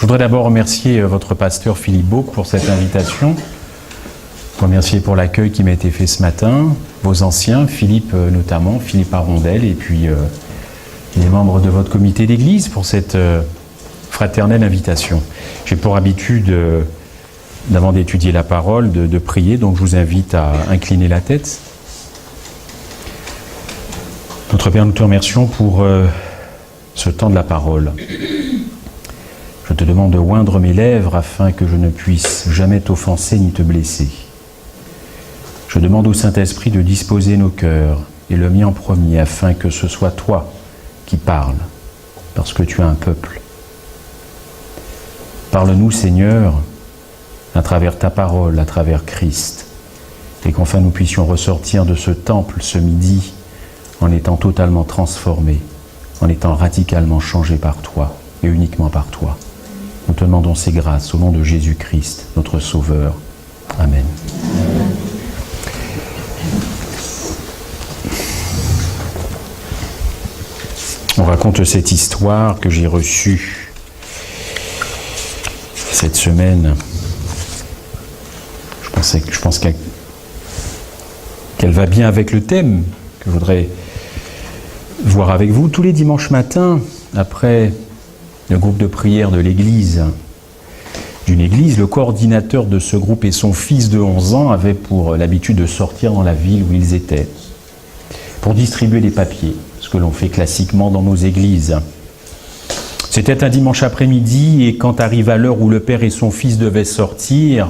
Je voudrais d'abord remercier votre pasteur Philippe Bauque pour cette invitation. Remercier pour l'accueil qui m'a été fait ce matin, vos anciens, Philippe notamment, Philippe Arondel, et puis les membres de votre comité d'église pour cette fraternelle invitation. J'ai pour habitude, d'avant d'étudier la parole, de prier, donc je vous invite à incliner la tête. Notre Père, nous te remercions pour ce temps de la parole. Je te demande de oindre mes lèvres afin que je ne puisse jamais t'offenser ni te blesser. Je demande au Saint-Esprit de disposer nos cœurs, et le mien en premier, afin que ce soit toi qui parles, parce que tu as un peuple. Parle-nous, Seigneur, à travers ta parole, à travers Christ, et qu'enfin nous puissions ressortir de ce temple ce midi en étant totalement transformés, en étant radicalement changés par toi, et uniquement par toi. Nous te demandons ces grâces au nom de Jésus-Christ, notre Sauveur. Amen. On raconte cette histoire que j'ai reçue cette semaine. Je pense qu'elle va bien avec le thème que je voudrais voir avec vous. Tous les dimanches matins, après le groupe de prière de l'église, le coordinateur de ce groupe et son fils de 11 ans avaient pour l'habitude de sortir dans la ville où ils étaient pour distribuer les papiers, ce que l'on fait classiquement dans nos églises. C'était un dimanche après-midi et quand arriva l'heure où le père et son fils devaient sortir,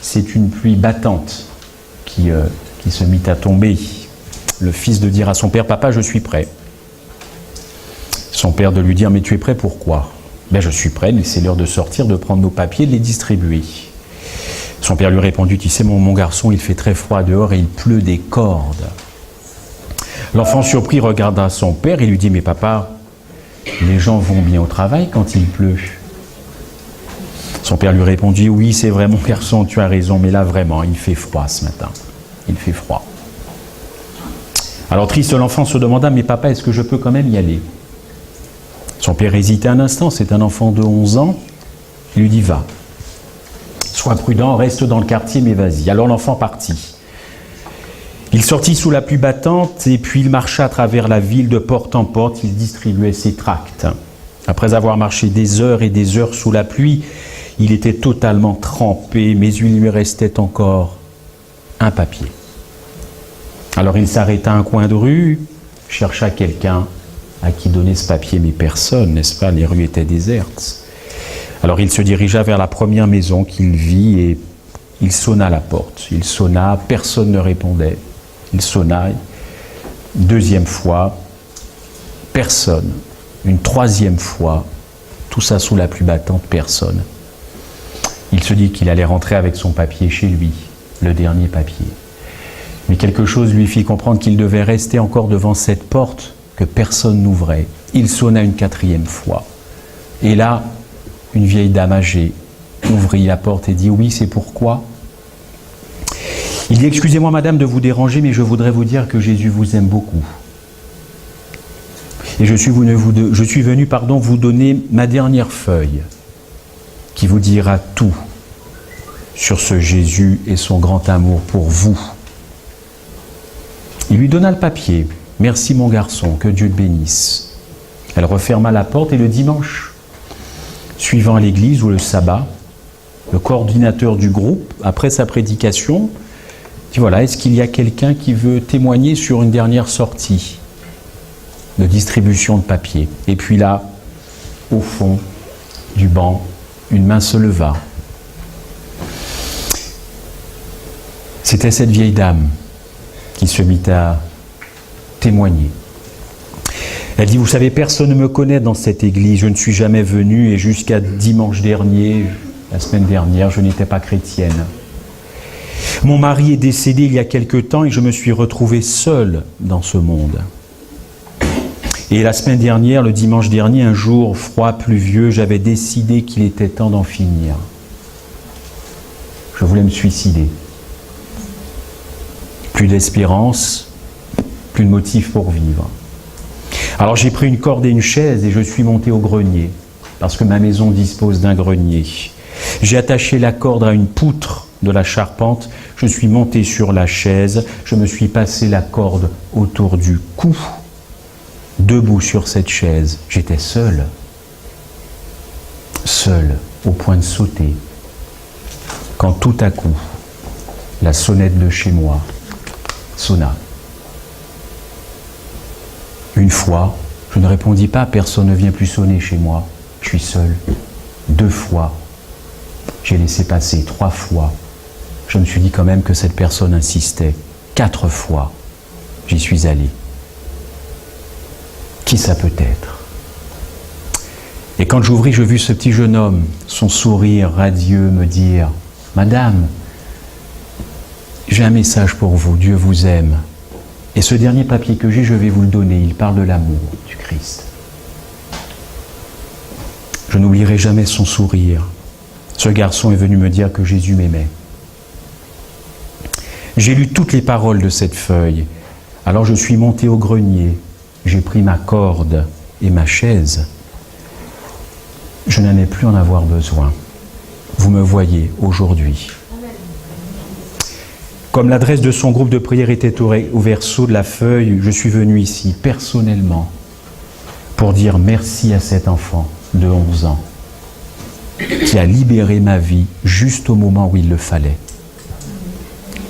c'est une pluie battante qui se mit à tomber. Le fils de dire à son père « Papa, je suis prêt ». Son père de lui dire « Mais tu es prêt pourquoi ?»« Ben je suis prêt, mais c'est l'heure de sortir, de prendre nos papiers, de les distribuer. » Son père lui répondit « Tu sais mon garçon, il fait très froid dehors et il pleut des cordes. » L'enfant surpris regarda son père et lui dit « Mais papa, les gens vont bien au travail quand il pleut ?» Son père lui répondit « Oui, c'est vrai mon garçon, tu as raison, mais là vraiment, il fait froid ce matin. Il fait froid. » Alors triste, l'enfant se demanda « Mais papa, est-ce que je peux quand même y aller ?» Son père hésitait un instant, c'est un enfant de 11 ans. Il lui dit « Va. Sois prudent, reste dans le quartier, mais vas-y. » Alors l'enfant partit. Il sortit sous la pluie battante et puis il marcha à travers la ville de porte en porte. Il distribuait ses tracts. Après avoir marché des heures et des heures sous la pluie, il était totalement trempé, mais il lui restait encore un papier. Alors il s'arrêta à un coin de rue, chercha quelqu'un à qui donner ce papier, mais personne, n'est-ce pas? Les rues étaient désertes. Alors il se dirigea vers la première maison qu'il vit et il sonna à la porte. Il sonna, personne ne répondait. Il sonna, deuxième fois, personne. Une troisième fois, tout ça sous la pluie battante, personne. Il se dit qu'il allait rentrer avec son papier chez lui, le dernier papier. Mais quelque chose lui fit comprendre qu'il devait rester encore devant cette porte que personne n'ouvrait. Il sonna une quatrième fois. Et là, une vieille dame âgée ouvrit la porte et dit « Oui, c'est pourquoi ?» Il dit « Excusez-moi madame de vous déranger, mais je voudrais vous dire que Jésus vous aime beaucoup. Et je suis venu vous donner ma dernière feuille qui vous dira tout sur ce Jésus et son grand amour pour vous. » Il lui donna le papier. « Merci mon garçon, que Dieu te bénisse. » Elle referma la porte et le dimanche, suivant l'église ou le sabbat, le coordinateur du groupe, après sa prédication, dit « Voilà, est-ce qu'il y a quelqu'un qui veut témoigner sur une dernière sortie de distribution de papier ?» Et puis là, au fond du banc, une main se leva. C'était cette vieille dame qui se mit à témoigner. Elle dit « Vous savez, personne ne me connaît dans cette église, je ne suis jamais venue et jusqu'à dimanche dernier, la semaine dernière, je n'étais pas chrétienne. Mon mari est décédé il y a quelque temps et je me suis retrouvée seule dans ce monde. Et la semaine dernière, le dimanche dernier, un jour froid, pluvieux, j'avais décidé qu'il était temps d'en finir. Je voulais me suicider. Plus d'espérance, plus de motif pour vivre. Alors j'ai pris une corde et une chaise et je suis monté au grenier. parce que ma maison dispose d'un grenier. J'ai attaché la corde à une poutre de la charpente, je suis monté sur la chaise, je me suis passé la corde autour du cou. Debout sur cette chaise, j'étais seul, au point de sauter, quand tout à coup, la sonnette de chez moi sonna. Une fois, je ne répondis pas, personne ne vient plus sonner chez moi, je suis seul. 2 fois, j'ai laissé passer. 3 fois, je me suis dit quand même que cette personne insistait. 4 fois, j'y suis allé. Qui ça peut être? Et quand j'ouvris, je vis ce petit jeune homme, son sourire radieux, me dire « Madame, j'ai un message pour vous, Dieu vous aime. Et ce dernier papier que j'ai, je vais vous le donner, il parle de l'amour du Christ. » Je n'oublierai jamais son sourire. Ce garçon est venu me dire que Jésus m'aimait. J'ai lu toutes les paroles de cette feuille. Alors je suis monté au grenier, j'ai pris ma corde et ma chaise. Je n'en ai plus en avoir besoin. Vous me voyez aujourd'hui. Comme l'adresse de son groupe de prière était au verso de la feuille, je suis venu ici personnellement pour dire merci à cet enfant de 11 ans qui a libéré ma vie juste au moment où il le fallait.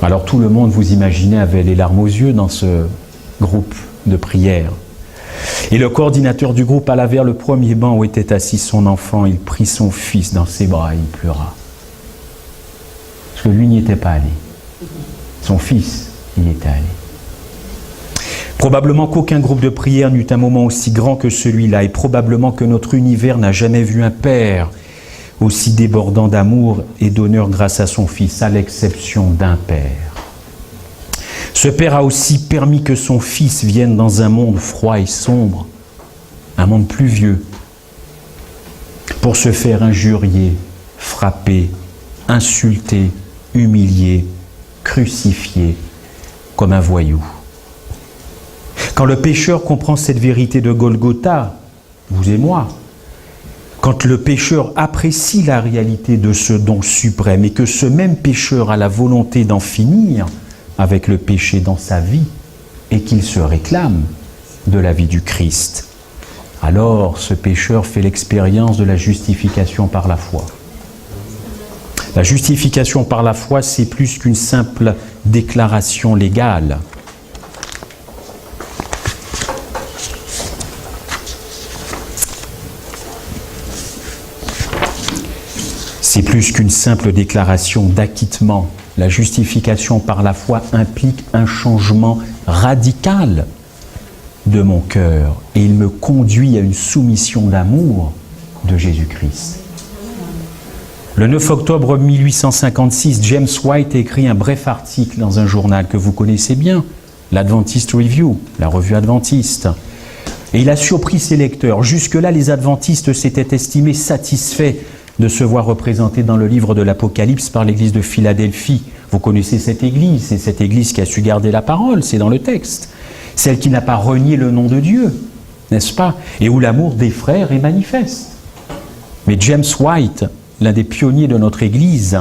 Alors tout le monde, vous imaginez, avait les larmes aux yeux dans ce groupe de prière. Et le coordinateur du groupe alla vers le premier banc où était assis son enfant. Il prit son fils dans ses bras et il pleura. Parce que lui n'y était pas allé. Son fils y était allé. Probablement qu'aucun groupe de prière n'eut un moment aussi grand que celui-là, et probablement que notre univers n'a jamais vu un père aussi débordant d'amour et d'honneur grâce à son fils, à l'exception d'un père. Ce père a aussi permis que son fils vienne dans un monde froid et sombre, un monde pluvieux, pour se faire injurier, frapper, insulter, humilier, crucifié comme un voyou. Quand le pécheur comprend cette vérité de Golgotha, vous et moi, quand le pécheur apprécie la réalité de ce don suprême et que ce même pécheur a la volonté d'en finir avec le péché dans sa vie et qu'il se réclame de la vie du Christ, alors ce pécheur fait l'expérience de la justification par la foi. La justification par la foi, c'est plus qu'une simple déclaration légale. C'est plus qu'une simple déclaration d'acquittement. La justification par la foi implique un changement radical de mon cœur et il me conduit à une soumission d'amour de Jésus-Christ. Le 9 octobre 1856, James White écrit un bref article dans un journal que vous connaissez bien, l'Adventist Review, la revue adventiste. Et il a surpris ses lecteurs. Jusque-là, les adventistes s'étaient estimés satisfaits de se voir représentés dans le livre de l'Apocalypse par l'église de Philadelphie. Vous connaissez cette église, c'est cette église qui a su garder la parole, c'est dans le texte. Celle qui n'a pas renié le nom de Dieu, n'est-ce pas? Et où l'amour des frères est manifeste. Mais James White, l'un des pionniers de notre église,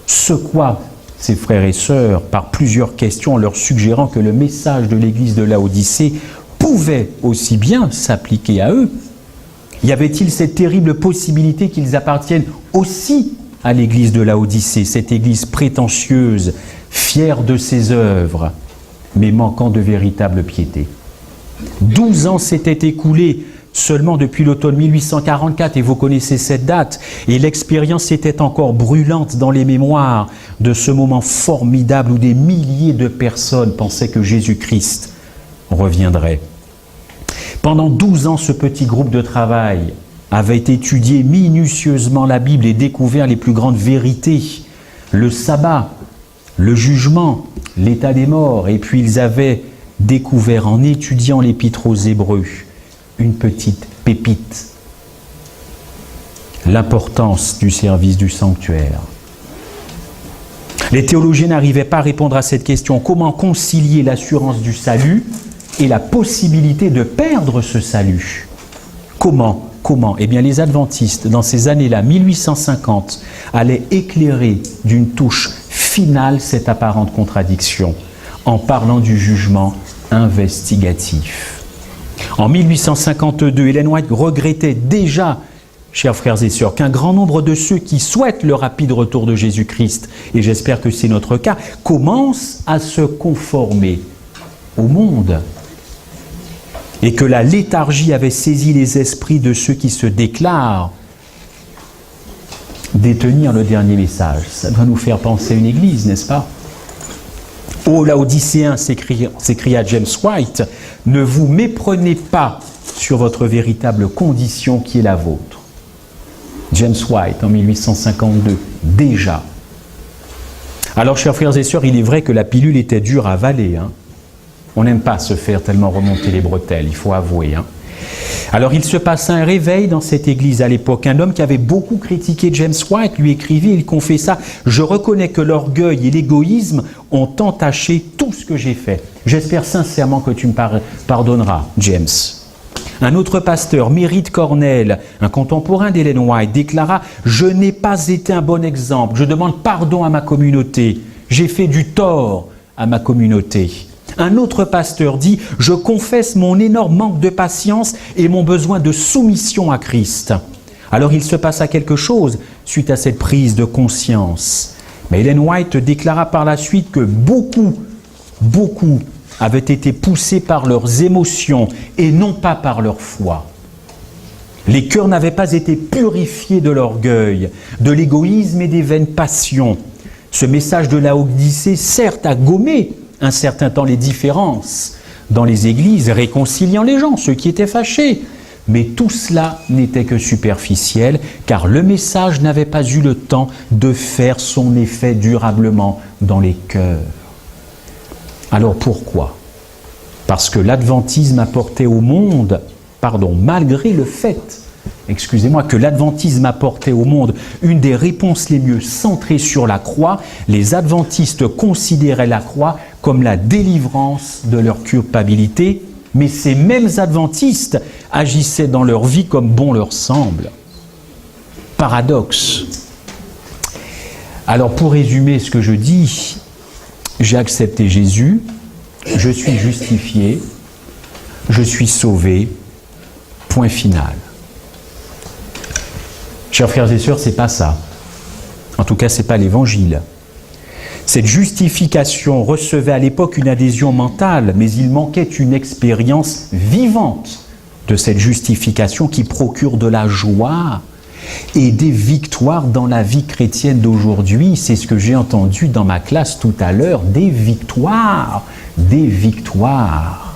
secoua ses frères et sœurs par plusieurs questions en leur suggérant que le message de l'église de Laodicée pouvait aussi bien s'appliquer à eux. Y avait-il cette terrible possibilité qu'ils appartiennent aussi à l'église de Laodicée, cette église prétentieuse, fière de ses œuvres, mais manquant de véritable piété? 12 ans s'étaient écoulés seulement depuis l'automne 1844, et vous connaissez cette date, et l'expérience était encore brûlante dans les mémoires de ce moment formidable où des milliers de personnes pensaient que Jésus-Christ reviendrait. Pendant 12 ans, ce petit groupe de travail avait étudié minutieusement la Bible et découvert les plus grandes vérités, le sabbat, le jugement, l'état des morts, et puis ils avaient découvert en étudiant l'Épître aux Hébreux une petite pépite, l'importance du service du sanctuaire. Les théologiens n'arrivaient pas à répondre à cette question. Comment concilier l'assurance du salut et la possibilité de perdre ce salut? Comment Comment? Eh bien, les adventistes, dans ces années-là, 1850, allaient éclairer d'une touche finale cette apparente contradiction en parlant du jugement investigatif. En 1852, Ellen White regrettait déjà, chers frères et sœurs, qu'un grand nombre de ceux qui souhaitent le rapide retour de Jésus-Christ, et j'espère que c'est notre cas, commencent à se conformer au monde. Et que la léthargie avait saisi les esprits de ceux qui se déclarent détenir le dernier message. Ça doit nous faire penser à une église, n'est-ce pas? « Ô Laodicéens », s'écria James White, « ne vous méprenez pas sur votre véritable condition qui est la vôtre. » James White, en 1852, déjà. Alors, chers frères et sœurs, il est vrai que la pilule était dure à avaler. On n'aime pas se faire tellement remonter les bretelles, il faut avouer. Alors, il se passa un réveil dans cette église à l'époque. Un homme qui avait beaucoup critiqué James White lui écrivit, il confessa « Je reconnais que l'orgueil et l'égoïsme ont entaché tout ce que j'ai fait. J'espère sincèrement que tu me pardonneras, James. » Un autre pasteur, Merritt Cornell, un contemporain d'Ellen White, déclara « Je n'ai pas été un bon exemple. Je demande pardon à ma communauté. J'ai fait du tort à ma communauté. » Un autre pasteur dit « Je confesse mon énorme manque de patience et mon besoin de soumission à Christ. » Alors il se passa quelque chose suite à cette prise de conscience. Mais Ellen White déclara par la suite que beaucoup avaient été poussés par leurs émotions et non pas par leur foi. Les cœurs n'avaient pas été purifiés de l'orgueil, de l'égoïsme et des vaines passions. Ce message de Laodicée, certes, a gommé un certain temps les différences dans les églises, réconciliant les gens, ceux qui étaient fâchés. Mais tout cela n'était que superficiel, car le message n'avait pas eu le temps de faire son effet durablement dans les cœurs. Alors pourquoi? Parce que l'adventisme apportait au monde, malgré le fait, que l'adventisme apportait au monde une des réponses les mieux centrées sur la croix, les adventistes considéraient la croix comme la délivrance de leur culpabilité, mais ces mêmes adventistes agissaient dans leur vie comme bon leur semble. Paradoxe. Alors pour résumer ce que je dis, j'ai accepté Jésus, je suis justifié, je suis sauvé, point final. Chers frères et sœurs, c'est pas ça. En tout cas, c'est pas l'évangile. Cette justification recevait à l'époque une adhésion mentale, mais il manquait une expérience vivante de cette justification qui procure de la joie et des victoires dans la vie chrétienne d'aujourd'hui. C'est ce que j'ai entendu dans ma classe tout à l'heure, des victoires, des victoires.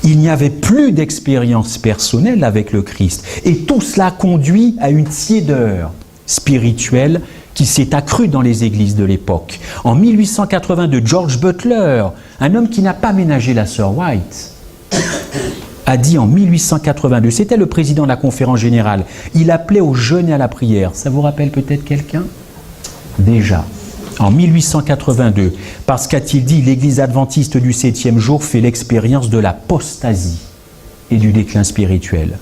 Il n'y avait plus d'expérience personnelle avec le Christ. Et tout cela conduit à une tiédeur spirituelle qui s'est accrue dans les églises de l'époque. En 1882, George Butler, un homme qui n'a pas ménagé la sœur White, a dit en 1882, c'était le président de la conférence générale, il appelait au jeûne et à la prière. Ça vous rappelle peut-être quelqu'un? Déjà. En 1882, parce qu'a-t-il dit, l'Église adventiste du 7e jour fait l'expérience de l'apostasie et du déclin spirituel.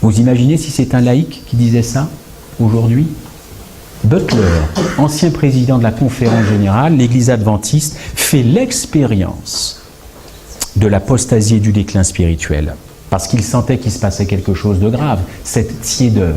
Vous imaginez si c'est un laïc qui disait ça aujourd'hui? Butler, ancien président de la conférence générale, l'Église adventiste fait l'expérience de l'apostasie et du déclin spirituel, parce qu'il sentait qu'il se passait quelque chose de grave, cette tiédeur.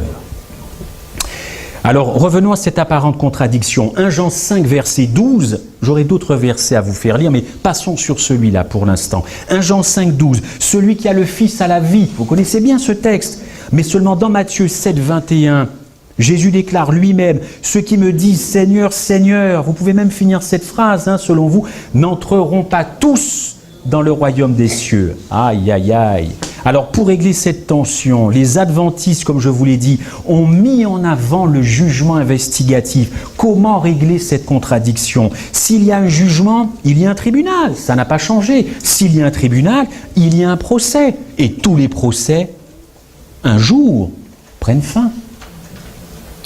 Alors, revenons à cette apparente contradiction. 1 Jean 5, verset 12, j'aurai d'autres versets à vous faire lire, mais passons sur celui-là pour l'instant. 1 Jean 5, 12, celui qui a le Fils a la vie. Vous connaissez bien ce texte, mais seulement dans Matthieu 7, 21, Jésus déclare lui-même, ceux qui me disent Seigneur, Seigneur, vous pouvez même finir cette phrase, selon vous, n'entreront pas tous dans le royaume des cieux. Aïe, aïe, aïe. Alors pour régler cette tension, les adventistes, comme je vous l'ai dit, ont mis en avant le jugement investigatif. Comment régler cette contradiction? S'il y a un jugement, il y a un tribunal, ça n'a pas changé. S'il y a un tribunal, il y a un procès. Et tous les procès, un jour, prennent fin.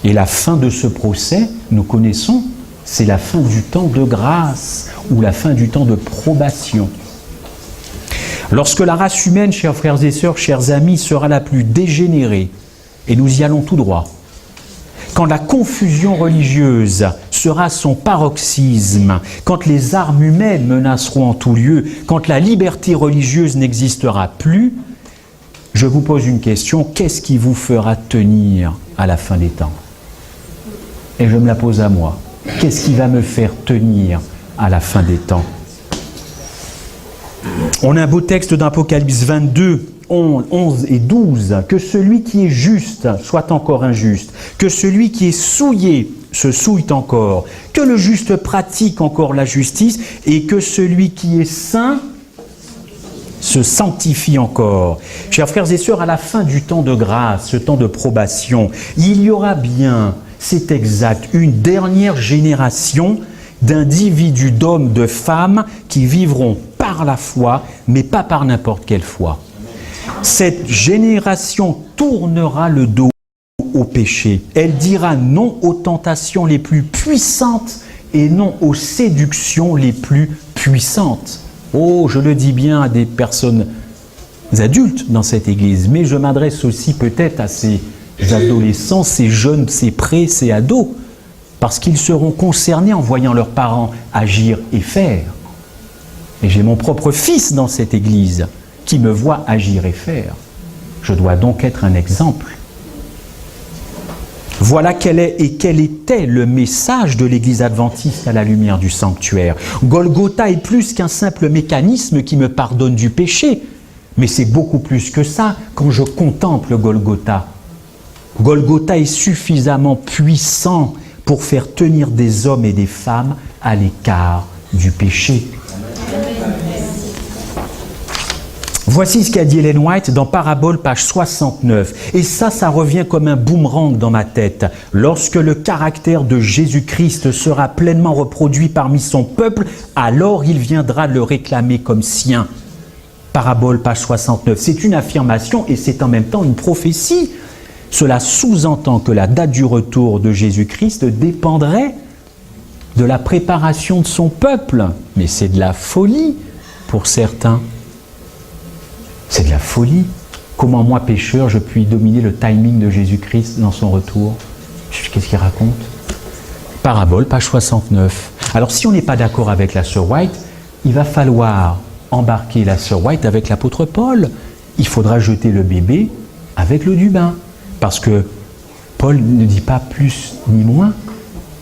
Et la fin de ce procès, nous connaissons, c'est la fin du temps de grâce ou la fin du temps de probation. Lorsque la race humaine, chers frères et sœurs, chers amis, sera la plus dégénérée, et nous y allons tout droit, quand la confusion religieuse sera à son paroxysme, quand les armes humaines menaceront en tout lieu, quand la liberté religieuse n'existera plus, je vous pose une question, qu'est-ce qui vous fera tenir à la fin des temps? Et je me la pose à moi. Qu'est-ce qui va me faire tenir à la fin des temps? On a un beau texte d'Apocalypse 22, 11 et 12. Que celui qui est juste soit encore injuste, que celui qui est souillé se souille encore, que le juste pratique encore la justice, et que celui qui est saint se sanctifie encore. Chers frères et sœurs, à la fin du temps de grâce, ce temps de probation, il y aura bien, c'est exact, une dernière génération d'individus, d'hommes, de femmes qui vivront par la foi, mais pas par n'importe quelle foi. Cette génération tournera le dos au péché. Elle dira non aux tentations les plus puissantes et non aux séductions les plus puissantes. Oh, je le dis bien à des personnes adultes dans cette église, mais je m'adresse aussi peut-être à ces adolescents, ces jeunes, ces prés, ces ados, parce qu'ils seront concernés en voyant leurs parents agir et faire. Et j'ai mon propre fils dans cette église qui me voit agir et faire. Je dois donc être un exemple. Voilà quel est et quel était le message de l'Église adventiste à la lumière du sanctuaire. Golgotha est plus qu'un simple mécanisme qui me pardonne du péché, mais c'est beaucoup plus que ça quand je contemple Golgotha. Golgotha est suffisamment puissant pour faire tenir des hommes et des femmes à l'écart du péché. Voici ce qu'a dit Ellen White dans Parabole, page 69. Et ça revient comme un boomerang dans ma tête. Lorsque le caractère de Jésus-Christ sera pleinement reproduit parmi son peuple, alors il viendra le réclamer comme sien. Parabole, page 69. C'est une affirmation et c'est en même temps une prophétie. Cela sous-entend que la date du retour de Jésus-Christ dépendrait de la préparation de son peuple. Mais c'est de la folie pour certains. C'est de la folie. Comment moi, pécheur, je puis dominer le timing de Jésus-Christ dans son retour? Qu'est-ce qu'il raconte? Parabole, page 69. Alors si on n'est pas d'accord avec la sœur White, il va falloir embarquer la sœur White avec l'apôtre Paul. Il faudra jeter le bébé avec l'eau du bain. Parce que Paul ne dit pas plus ni moins.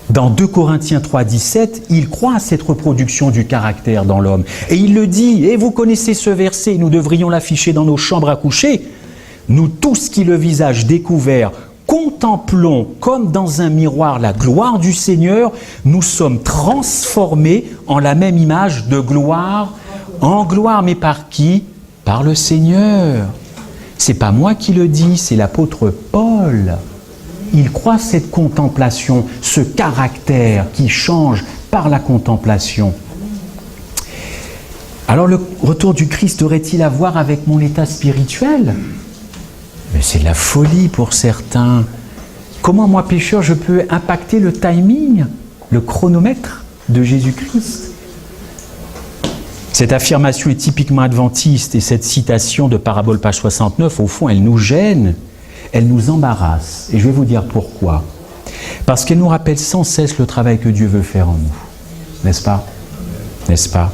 Dans 2 Corinthiens 3, 17, il croit à cette reproduction du caractère dans l'homme. Et il le dit, et vous connaissez ce verset, nous devrions l'afficher dans nos chambres à coucher. Nous tous qui le visage découvert, contemplons comme dans un miroir la gloire du Seigneur, nous sommes transformés en la même image de gloire en gloire. Mais par qui? Par le Seigneur. C'est pas moi qui le dis, c'est l'apôtre Paul. Il croit cette contemplation, ce caractère qui change par la contemplation. Alors le retour du Christ aurait-il à voir avec mon état spirituel? Mais c'est de la folie pour certains. Comment moi, pécheur, je peux impacter le timing, le chronomètre de Jésus-Christ? Cette affirmation est typiquement adventiste et cette citation de Parabole, page 69, au fond, elle nous gêne. Elle nous embarrasse. Et je vais vous dire pourquoi. Parce qu'elle nous rappelle sans cesse le travail que Dieu veut faire en nous. N'est-ce pas? N'est-ce pas?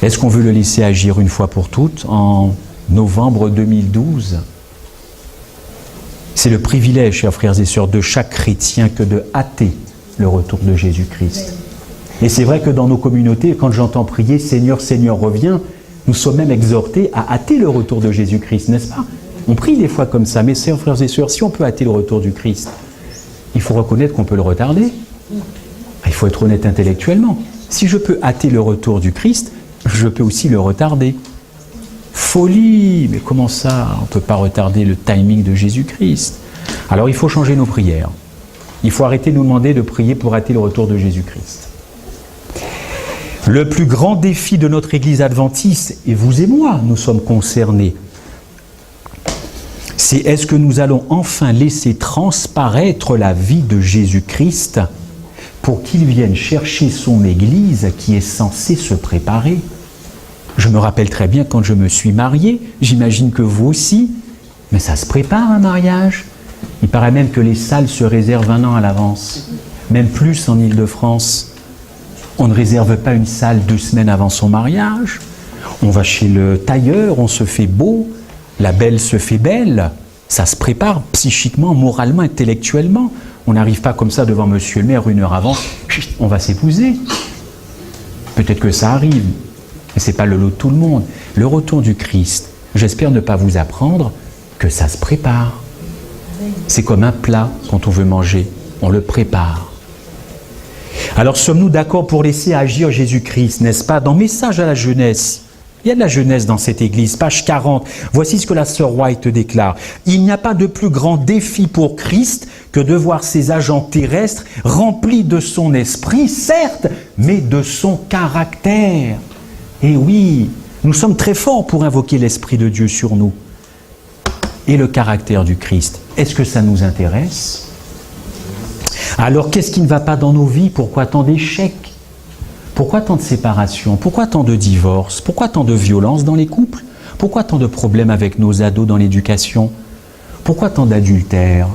Est-ce qu'on veut le laisser agir une fois pour toutes en novembre 2012? C'est le privilège, chers frères et sœurs, de chaque chrétien que de hâter le retour de Jésus-Christ. Et c'est vrai que dans nos communautés, quand j'entends prier « Seigneur, Seigneur, reviens », nous sommes même exhortés à hâter le retour de Jésus-Christ, n'est-ce pas? On prie des fois comme ça, mais chers frères et sœurs, si on peut hâter le retour du Christ, il faut reconnaître qu'on peut le retarder. Il faut être honnête intellectuellement. Si je peux hâter le retour du Christ, je peux aussi le retarder. Folie! Mais comment ça? On ne peut pas retarder le timing de Jésus-Christ. Alors il faut changer nos prières. Il faut arrêter de nous demander de prier pour hâter le retour de Jésus-Christ. Le plus grand défi de notre Église adventiste, et vous et moi, nous sommes concernés, c'est est-ce que nous allons enfin laisser transparaître la vie de Jésus-Christ pour qu'il vienne chercher son Église qui est censée se préparer? Je me rappelle très bien quand je me suis marié, j'imagine que vous aussi, mais ça se prépare un mariage. Il paraît même que les salles se réservent 1 an à l'avance, même plus en Île-de-France. On ne réserve pas une salle 2 semaines avant son mariage. On va chez le tailleur, on se fait beau, la belle se fait belle. Ça se prépare psychiquement, moralement, intellectuellement. On n'arrive pas comme ça devant monsieur le maire 1 heure avant, on va s'épouser. Peut-être que ça arrive, mais ce n'est pas le lot de tout le monde. Le retour du Christ, j'espère ne pas vous apprendre que ça se prépare. C'est comme un plat quand on veut manger, on le prépare. Alors sommes-nous d'accord pour laisser agir Jésus-Christ, n'est-ce pas? Dans Message à la jeunesse, il y a de la jeunesse dans cette église, page 40. Voici ce que la sœur White déclare. Il n'y a pas de plus grand défi pour Christ que de voir ses agents terrestres remplis de son esprit, certes, mais de son caractère. Et oui, nous sommes très forts pour invoquer l'Esprit de Dieu sur nous. Et le caractère du Christ, est-ce que ça nous intéresse? Alors, qu'est-ce qui ne va pas dans nos vies? Pourquoi tant d'échecs? Pourquoi tant de séparations? Pourquoi tant de divorces? Pourquoi tant de violences dans les couples? Pourquoi tant de problèmes avec nos ados dans l'éducation? Pourquoi tant d'adultère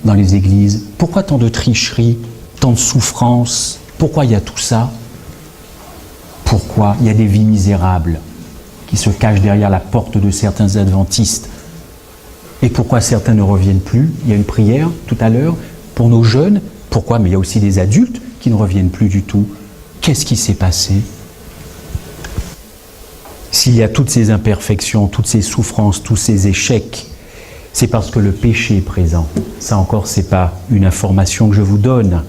dans les églises? Pourquoi tant de tricheries? Tant de souffrances? Pourquoi il y a tout ça? Pourquoi il y a des vies misérables qui se cachent derrière la porte de certains adventistes? Et pourquoi certains ne reviennent plus? Il y a une prière tout à l'heure pour nos jeunes. Pourquoi? Mais il y a aussi des adultes qui ne reviennent plus du tout. Qu'est-ce qui s'est passé? S'il y a toutes ces imperfections, toutes ces souffrances, tous ces échecs, c'est parce que le péché est présent. Ça encore, ce n'est pas une information que je vous donne.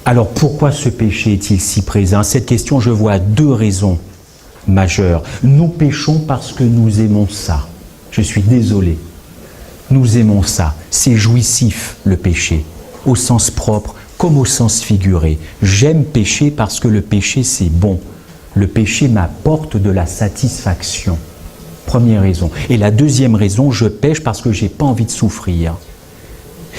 Alors pourquoi ce péché est-il si présent? Cette question, je vois 2 raisons majeures. Nous péchons parce que nous aimons ça. Je suis désolé. Nous aimons ça. C'est jouissif, le péché, au sens propre comme au sens figuré. J'aime pécher parce que le péché, c'est bon. Le péché m'apporte de la satisfaction. Première raison. Et la deuxième raison, je pêche parce que je n'ai pas envie de souffrir.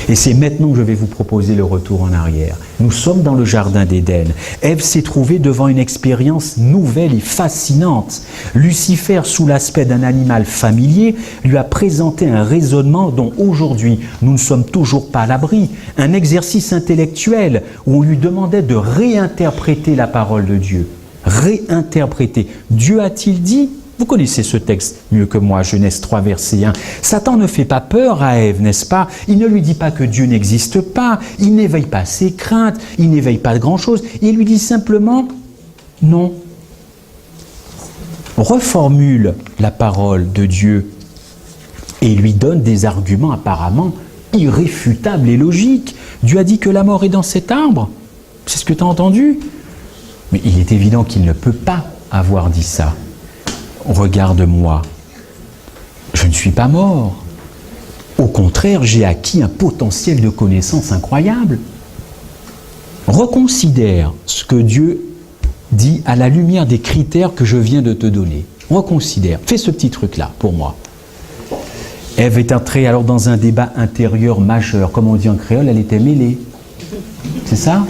Et c'est maintenant que je vais vous proposer le retour en arrière. Nous sommes dans le jardin d'Éden. Ève s'est trouvée devant une expérience nouvelle et fascinante. Lucifer, sous l'aspect d'un animal familier, lui a présenté un raisonnement dont aujourd'hui nous ne sommes toujours pas à l'abri. Un exercice intellectuel où on lui demandait de réinterpréter la parole de Dieu. Réinterpréter. Dieu a-t-il dit? Vous connaissez ce texte mieux que moi, Genèse 3, verset 1. Satan ne fait pas peur à Ève, n'est-ce pas? Il ne lui dit pas que Dieu n'existe pas, il n'éveille pas ses craintes, il n'éveille pas de grand-chose. Il lui dit simplement non. Reformule la parole de Dieu et il lui donne des arguments apparemment irréfutables et logiques. Dieu a dit que la mort est dans cet arbre. C'est ce que tu as entendu? Mais il est évident qu'il ne peut pas avoir dit ça. Regarde-moi, je ne suis pas mort. Au contraire, j'ai acquis un potentiel de connaissance incroyable. Reconsidère ce que Dieu dit à la lumière des critères que je viens de te donner. Reconsidère, fais ce petit truc-là pour moi. Ève est entrée alors dans un débat intérieur majeur. Comme on dit en créole, elle était mêlée. C'est ça?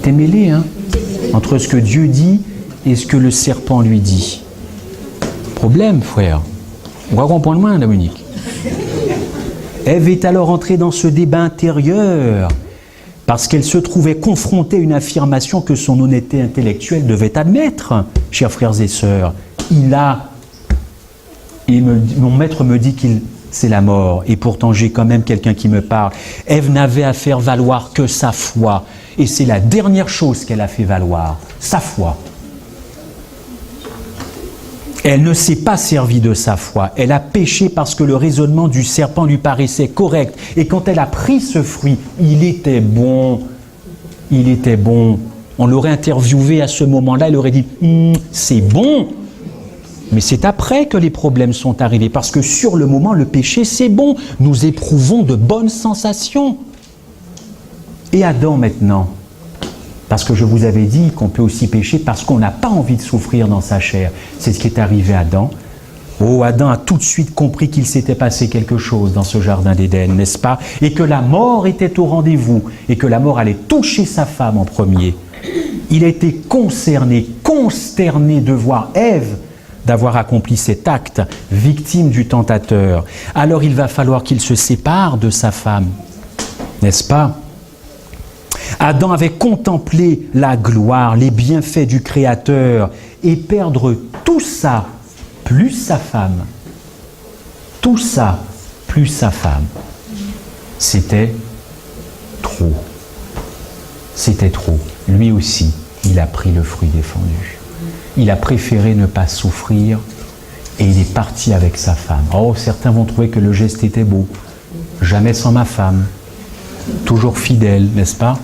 T'es mêlée, hein? Entre ce que Dieu dit et ce que le serpent lui dit. Problème, frère. On va comprendre moins, Dominique. Ève est alors entrée dans ce débat intérieur parce qu'elle se trouvait confrontée à une affirmation que son honnêteté intellectuelle devait admettre, chers frères et sœurs. Mon maître me dit qu'il c'est la mort, et pourtant j'ai quand même quelqu'un qui me parle. Ève n'avait à faire valoir que sa foi, et c'est la dernière chose qu'elle a fait valoir, sa foi. Elle ne s'est pas servie de sa foi. Elle a péché parce que le raisonnement du serpent lui paraissait correct. Et quand elle a pris ce fruit, il était bon. Il était bon. On l'aurait interviewé à ce moment-là, elle aurait dit « c'est bon ». Mais c'est après que les problèmes sont arrivés. Parce que sur le moment, le péché, c'est bon. Nous éprouvons de bonnes sensations. Et Adam maintenant ? Parce que je vous avais dit qu'on peut aussi pécher parce qu'on n'a pas envie de souffrir dans sa chair. C'est ce qui est arrivé à Adam. Oh, Adam a tout de suite compris qu'il s'était passé quelque chose dans ce jardin d'Éden, n'est-ce pas? Et que la mort était au rendez-vous, et que la mort allait toucher sa femme en premier. Il a été consterné de voir Ève, d'avoir accompli cet acte, victime du tentateur. Alors il va falloir qu'il se sépare de sa femme, n'est-ce pas? Adam avait contemplé la gloire, les bienfaits du Créateur, et perdre tout ça, plus sa femme, tout ça, plus sa femme, c'était trop. C'était trop. Lui aussi, il a pris le fruit défendu. Il a préféré ne pas souffrir et il est parti avec sa femme. Oh, certains vont trouver que le geste était beau. Jamais sans ma femme. Toujours fidèle, n'est-ce pas?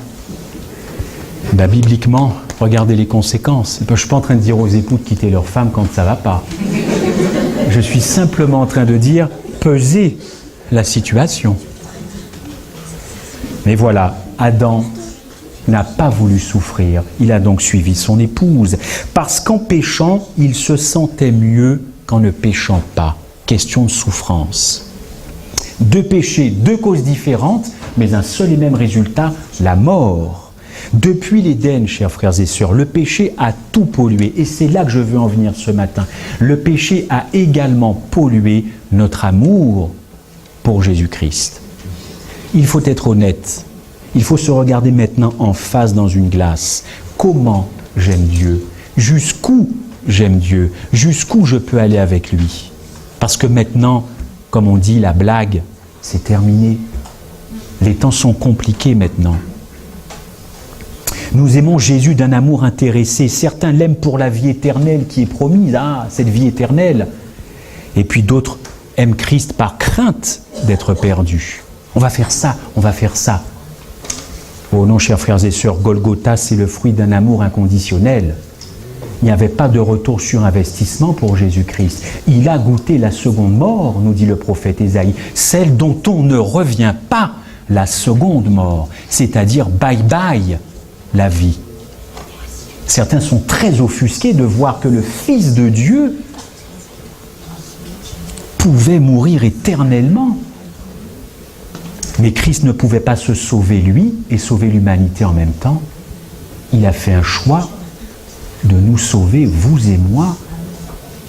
Ben, bibliquement, regardez les conséquences. Je ne suis pas en train de dire aux époux de quitter leur femme quand ça ne va pas. Je suis simplement en train de dire, pesez la situation. Mais voilà, Adam n'a pas voulu souffrir. Il a donc suivi son épouse. Parce qu'en péchant, il se sentait mieux qu'en ne péchant pas. Question de souffrance. Deux péchés, deux causes différentes, mais un seul et même résultat, la mort. Depuis l'Éden, chers frères et sœurs, le péché a tout pollué. Et c'est là que je veux en venir ce matin. Le péché a également pollué notre amour pour Jésus-Christ. Il faut être honnête. Il faut se regarder maintenant en face dans une glace. Comment j'aime Dieu? Jusqu'où j'aime Dieu? Jusqu'où je peux aller avec lui? Parce que maintenant, comme on dit, la blague, c'est terminé. Les temps sont compliqués maintenant. Nous aimons Jésus d'un amour intéressé. Certains l'aiment pour la vie éternelle qui est promise. Ah, cette vie éternelle. Et puis d'autres aiment Christ par crainte d'être perdus. On va faire ça, on va faire ça. Oh non, chers frères et sœurs, Golgotha, c'est le fruit d'un amour inconditionnel. Il n'y avait pas de retour sur investissement pour Jésus-Christ. Il a goûté la seconde mort, nous dit le prophète Ésaïe, celle dont on ne revient pas, la seconde mort, c'est-à-dire bye-bye la vie. Certains sont très offusqués de voir que le Fils de Dieu pouvait mourir éternellement. Mais Christ ne pouvait pas se sauver lui et sauver l'humanité en même temps. Il a fait un choix de nous sauver, vous et moi.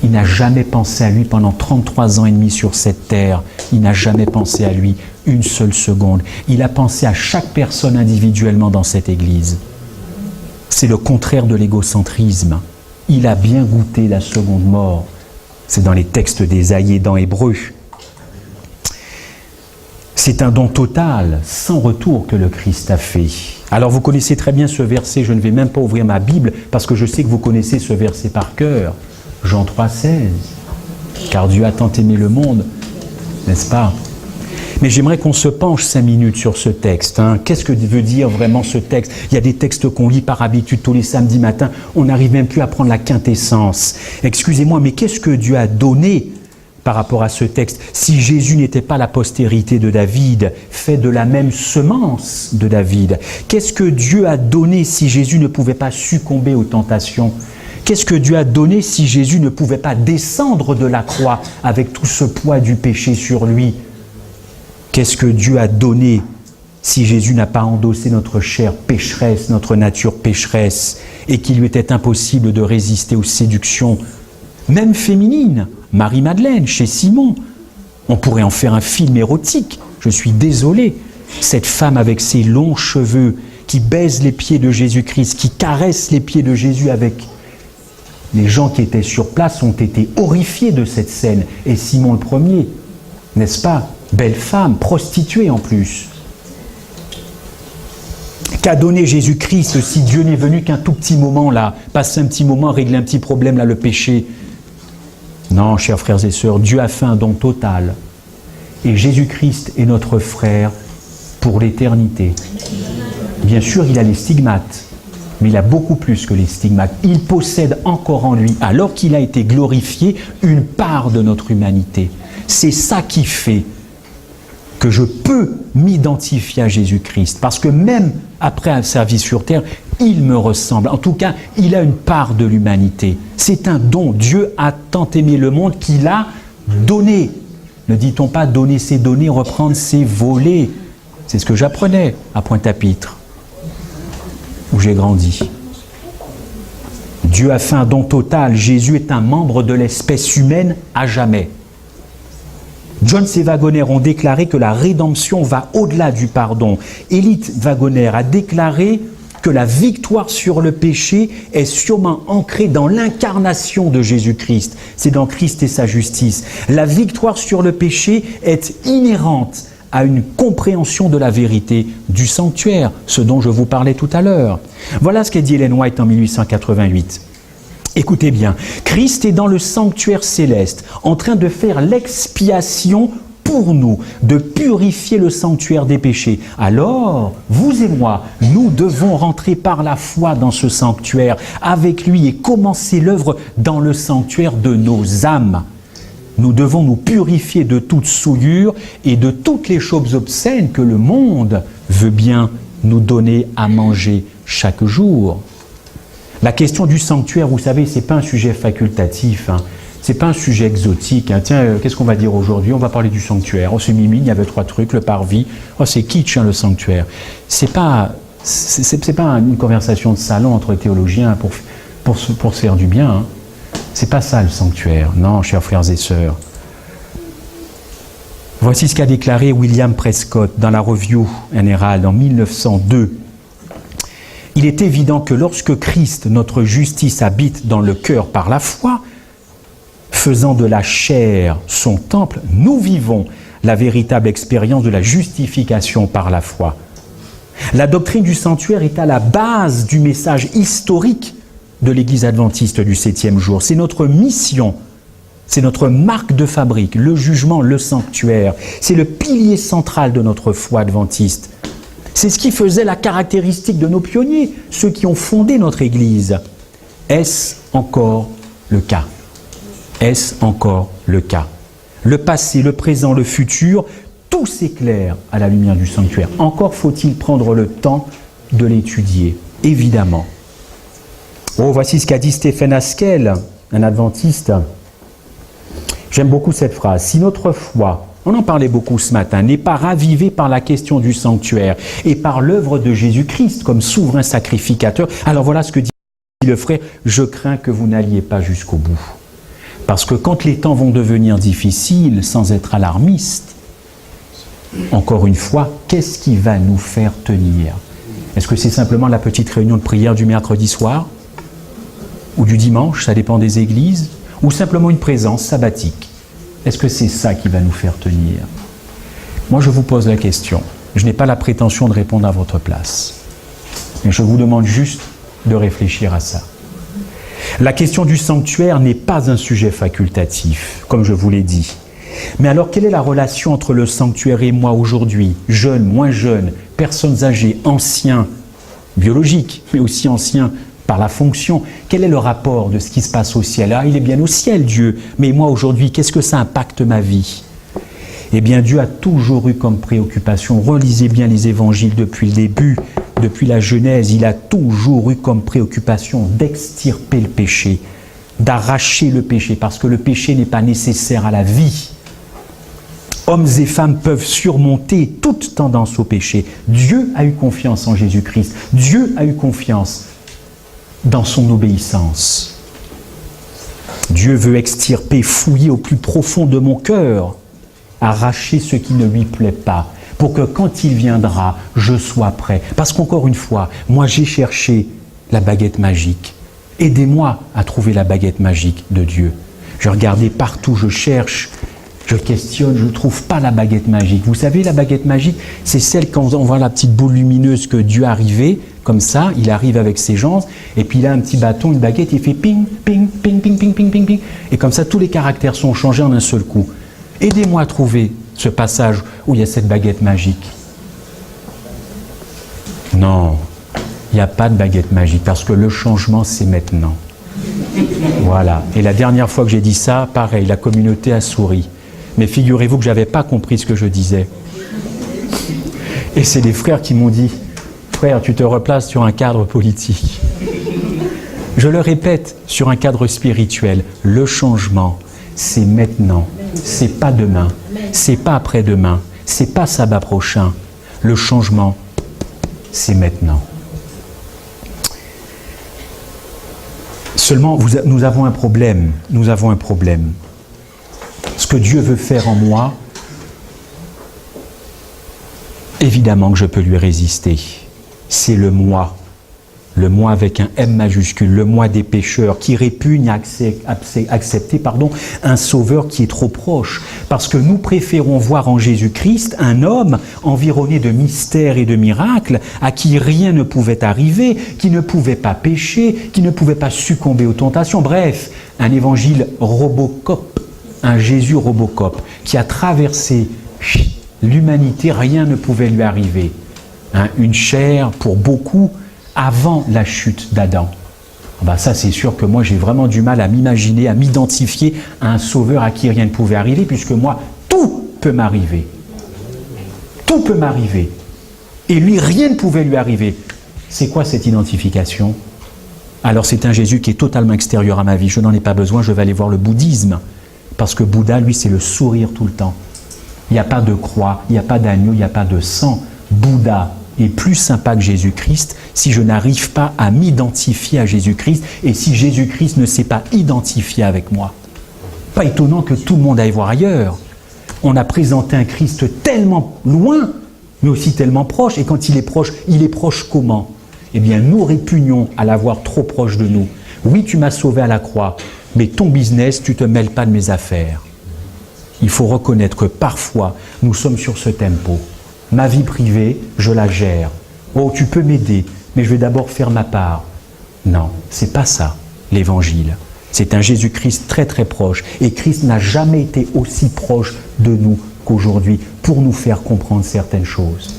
Il n'a jamais pensé à lui pendant 33 ans et demi sur cette terre. Il n'a jamais pensé à lui une seule seconde. Il a pensé à chaque personne individuellement dans cette Église. C'est le contraire de l'égocentrisme. Il a bien goûté la seconde mort. C'est dans les textes d'Ésaïe et dans Hébreux. C'est un don total, sans retour que le Christ a fait. Alors vous connaissez très bien ce verset, je ne vais même pas ouvrir ma Bible, parce que je sais que vous connaissez ce verset par cœur. Jean 3,16. Car Dieu a tant aimé le monde, n'est-ce pas? Mais j'aimerais qu'on se penche 5 minutes sur ce texte. Qu'est-ce que veut dire vraiment ce texte? Il y a des textes qu'on lit par habitude tous les samedis matins, on n'arrive même plus à prendre la quintessence. Excusez-moi, mais qu'est-ce que Dieu a donné par rapport à ce texte? Si Jésus n'était pas la postérité de David, fait de la même semence de David, qu'est-ce que Dieu a donné si Jésus ne pouvait pas succomber aux tentations? Qu'est-ce que Dieu a donné si Jésus ne pouvait pas descendre de la croix avec tout ce poids du péché sur lui? Qu'est-ce que Dieu a donné si Jésus n'a pas endossé notre chair pécheresse, notre nature pécheresse, et qu'il lui était impossible de résister aux séductions, même féminines? Marie-Madeleine, chez Simon. On pourrait en faire un film érotique. Je suis désolé. Cette femme avec ses longs cheveux qui baise les pieds de Jésus-Christ, qui caresse les pieds de Jésus avec... Les gens qui étaient sur place ont été horrifiés de cette scène. Et Simon le premier, n'est-ce pas? Belle femme, prostituée en plus. Qu'a donné Jésus-Christ si Dieu n'est venu qu'un tout petit moment là, passer un petit moment, régler un petit problème là, le péché? Non, chers frères et sœurs, Dieu a fait un don total. Et Jésus-Christ est notre frère pour l'éternité. Bien sûr, il a les stigmates, mais il a beaucoup plus que les stigmates. Il possède encore en lui, alors qu'il a été glorifié, une part de notre humanité. C'est ça qui fait que je peux m'identifier à Jésus-Christ. Parce que même après sa vie sur terre, il me ressemble. En tout cas, il a une part de l'humanité. C'est un don. Dieu a tant aimé le monde qu'il a donné. Ne dit-on pas donner c'est donner, reprendre c'est voler? C'est ce que j'apprenais à Pointe-à-Pitre, où j'ai grandi. Dieu a fait un don total. Jésus est un membre de l'espèce humaine à jamais. Jones et Waggoner ont déclaré que la rédemption va au-delà du pardon. Élite Waggoner a déclaré que la victoire sur le péché est sûrement ancrée dans l'incarnation de Jésus-Christ. C'est dans Christ et sa justice. La victoire sur le péché est inhérente à une compréhension de la vérité du sanctuaire, ce dont je vous parlais tout à l'heure. Voilà ce qu'a dit Ellen White en 1888. Écoutez bien, Christ est dans le sanctuaire céleste, en train de faire l'expiation pour nous, de purifier le sanctuaire des péchés. Alors, vous et moi, nous devons rentrer par la foi dans ce sanctuaire avec lui et commencer l'œuvre dans le sanctuaire de nos âmes. Nous devons nous purifier de toute souillure et de toutes les choses obscènes que le monde veut bien nous donner à manger chaque jour. La question du sanctuaire, vous savez, ce n'est pas un sujet facultatif, ce n'est pas un sujet exotique. Tiens, qu'est-ce qu'on va dire aujourd'hui? On va parler du sanctuaire. Oh, c'est mimi, il y avait 3 trucs, le parvis. Oh, c'est kitsch, le sanctuaire. C'est pas une conversation de salon entre théologiens pour se faire du bien. C'est pas ça le sanctuaire. Non, chers frères et sœurs. Voici ce qu'a déclaré William Prescott dans la Review Herald en 1902. Il est évident que lorsque Christ, notre justice, habite dans le cœur par la foi, faisant de la chair son temple, nous vivons la véritable expérience de la justification par la foi. La doctrine du sanctuaire est à la base du message historique de l'Église adventiste du 7e jour. C'est notre mission, c'est notre marque de fabrique, le jugement, le sanctuaire. C'est le pilier central de notre foi adventiste. C'est ce qui faisait la caractéristique de nos pionniers, ceux qui ont fondé notre Église. Est-ce encore le cas? Est-ce encore le cas? Le passé, le présent, le futur, tout s'éclaire à la lumière du sanctuaire. Encore faut-il prendre le temps de l'étudier, évidemment. Oh, voici ce qu'a dit Stephen Haskell, un adventiste. J'aime beaucoup cette phrase. Si notre foi, on en parlait beaucoup ce matin, n'est pas ravivée par la question du sanctuaire et par l'œuvre de Jésus-Christ comme souverain sacrificateur, alors voilà ce que dit le frère, je crains que vous n'alliez pas jusqu'au bout. Parce que quand les temps vont devenir difficiles, sans être alarmiste, encore une fois, qu'est-ce qui va nous faire tenir? Est-ce que c'est simplement la petite réunion de prière du mercredi soir? Ou du dimanche, ça dépend des églises? Ou simplement une présence sabbatique? Est-ce que c'est ça qui va nous faire tenir? Moi, je vous pose la question. Je n'ai pas la prétention de répondre à votre place. Mais je vous demande juste de réfléchir à ça. La question du sanctuaire n'est pas un sujet facultatif, comme je vous l'ai dit. Mais alors, quelle est la relation entre le sanctuaire et moi aujourd'hui? Jeunes, moins jeunes, personnes âgées, anciens, biologiques, mais aussi anciens par la fonction. Quel est le rapport de ce qui se passe au ciel? Ah, il est bien au ciel, Dieu. Mais moi, aujourd'hui, qu'est-ce que ça impacte ma vie? Eh bien, Dieu a toujours eu comme préoccupation, relisez bien les évangiles depuis le début, depuis la Genèse, il a toujours eu comme préoccupation d'extirper le péché, d'arracher le péché, parce que le péché n'est pas nécessaire à la vie. Hommes et femmes peuvent surmonter toute tendance au péché. Dieu a eu confiance en Jésus-Christ. Dieu a eu confiance dans son obéissance. Dieu veut extirper, fouiller au plus profond de mon cœur, arracher ce qui ne lui plaît pas, pour que quand il viendra, je sois prêt. Parce qu'encore une fois, moi j'ai cherché la baguette magique. Aidez-moi à trouver la baguette magique de Dieu. Je regardais partout, je cherche, je questionne, je ne trouve pas la baguette magique. Vous savez, la baguette magique, c'est celle quand on voit la petite boule lumineuse que Dieu arrivait, comme ça, il arrive avec ses gens, et puis il a un petit bâton, une baguette, il fait ping, ping, ping, ping, ping, ping, ping, ping. Et comme ça, tous les caractères sont changés en un seul coup. Aidez-moi à trouver ce passage où il y a cette baguette magique. Non, il n'y a pas de baguette magique, parce que le changement, c'est maintenant. Voilà. Et la dernière fois que j'ai dit ça, pareil, la communauté a souri. Mais figurez-vous que je n'avais pas compris ce que je disais. Et c'est des frères qui m'ont dit, frère, tu te replaces sur un cadre politique. Je le répète, sur un cadre spirituel, le changement, c'est maintenant. C'est pas demain, c'est pas après-demain, c'est pas sabbat prochain. Le changement, c'est maintenant. Seulement, nous avons un problème. Nous avons un problème. Ce que Dieu veut faire en moi, évidemment que je peux lui résister. C'est le moi. Le moi avec un M majuscule, le moi des pécheurs, qui répugne à accepter un sauveur qui est trop proche. Parce que nous préférons voir en Jésus-Christ un homme environné de mystères et de miracles, à qui rien ne pouvait arriver, qui ne pouvait pas pécher, qui ne pouvait pas succomber aux tentations. Bref, un évangile Robocop, un Jésus Robocop, qui a traversé l'humanité, rien ne pouvait lui arriver. Une chair pour beaucoup, avant la chute d'Adam. Ça, c'est sûr que moi, j'ai vraiment du mal à m'imaginer, à m'identifier à un sauveur à qui rien ne pouvait arriver, puisque moi, tout peut m'arriver. Tout peut m'arriver. Et lui, rien ne pouvait lui arriver. C'est quoi cette identification? Alors, c'est un Jésus qui est totalement extérieur à ma vie. Je n'en ai pas besoin, je vais aller voir le bouddhisme. Parce que Bouddha, lui, c'est le sourire tout le temps. Il n'y a pas de croix, il n'y a pas d'agneau, il n'y a pas de sang. Bouddha est plus sympa que Jésus-Christ si je n'arrive pas à m'identifier à Jésus-Christ et si Jésus-Christ ne s'est pas identifié avec moi. Pas étonnant que tout le monde aille voir ailleurs. On a présenté un Christ tellement loin, mais aussi tellement proche. Et quand il est proche comment? Eh bien, nous répugnons à l'avoir trop proche de nous. Oui, tu m'as sauvé à la croix, mais ton business, tu ne te mêles pas de mes affaires. Il faut reconnaître que parfois, nous sommes sur ce tempo. Ma vie privée, je la gère. Oh, tu peux m'aider, mais je vais d'abord faire ma part. Non, c'est pas ça, l'Évangile. C'est un Jésus-Christ très très proche. Et Christ n'a jamais été aussi proche de nous qu'aujourd'hui pour nous faire comprendre certaines choses.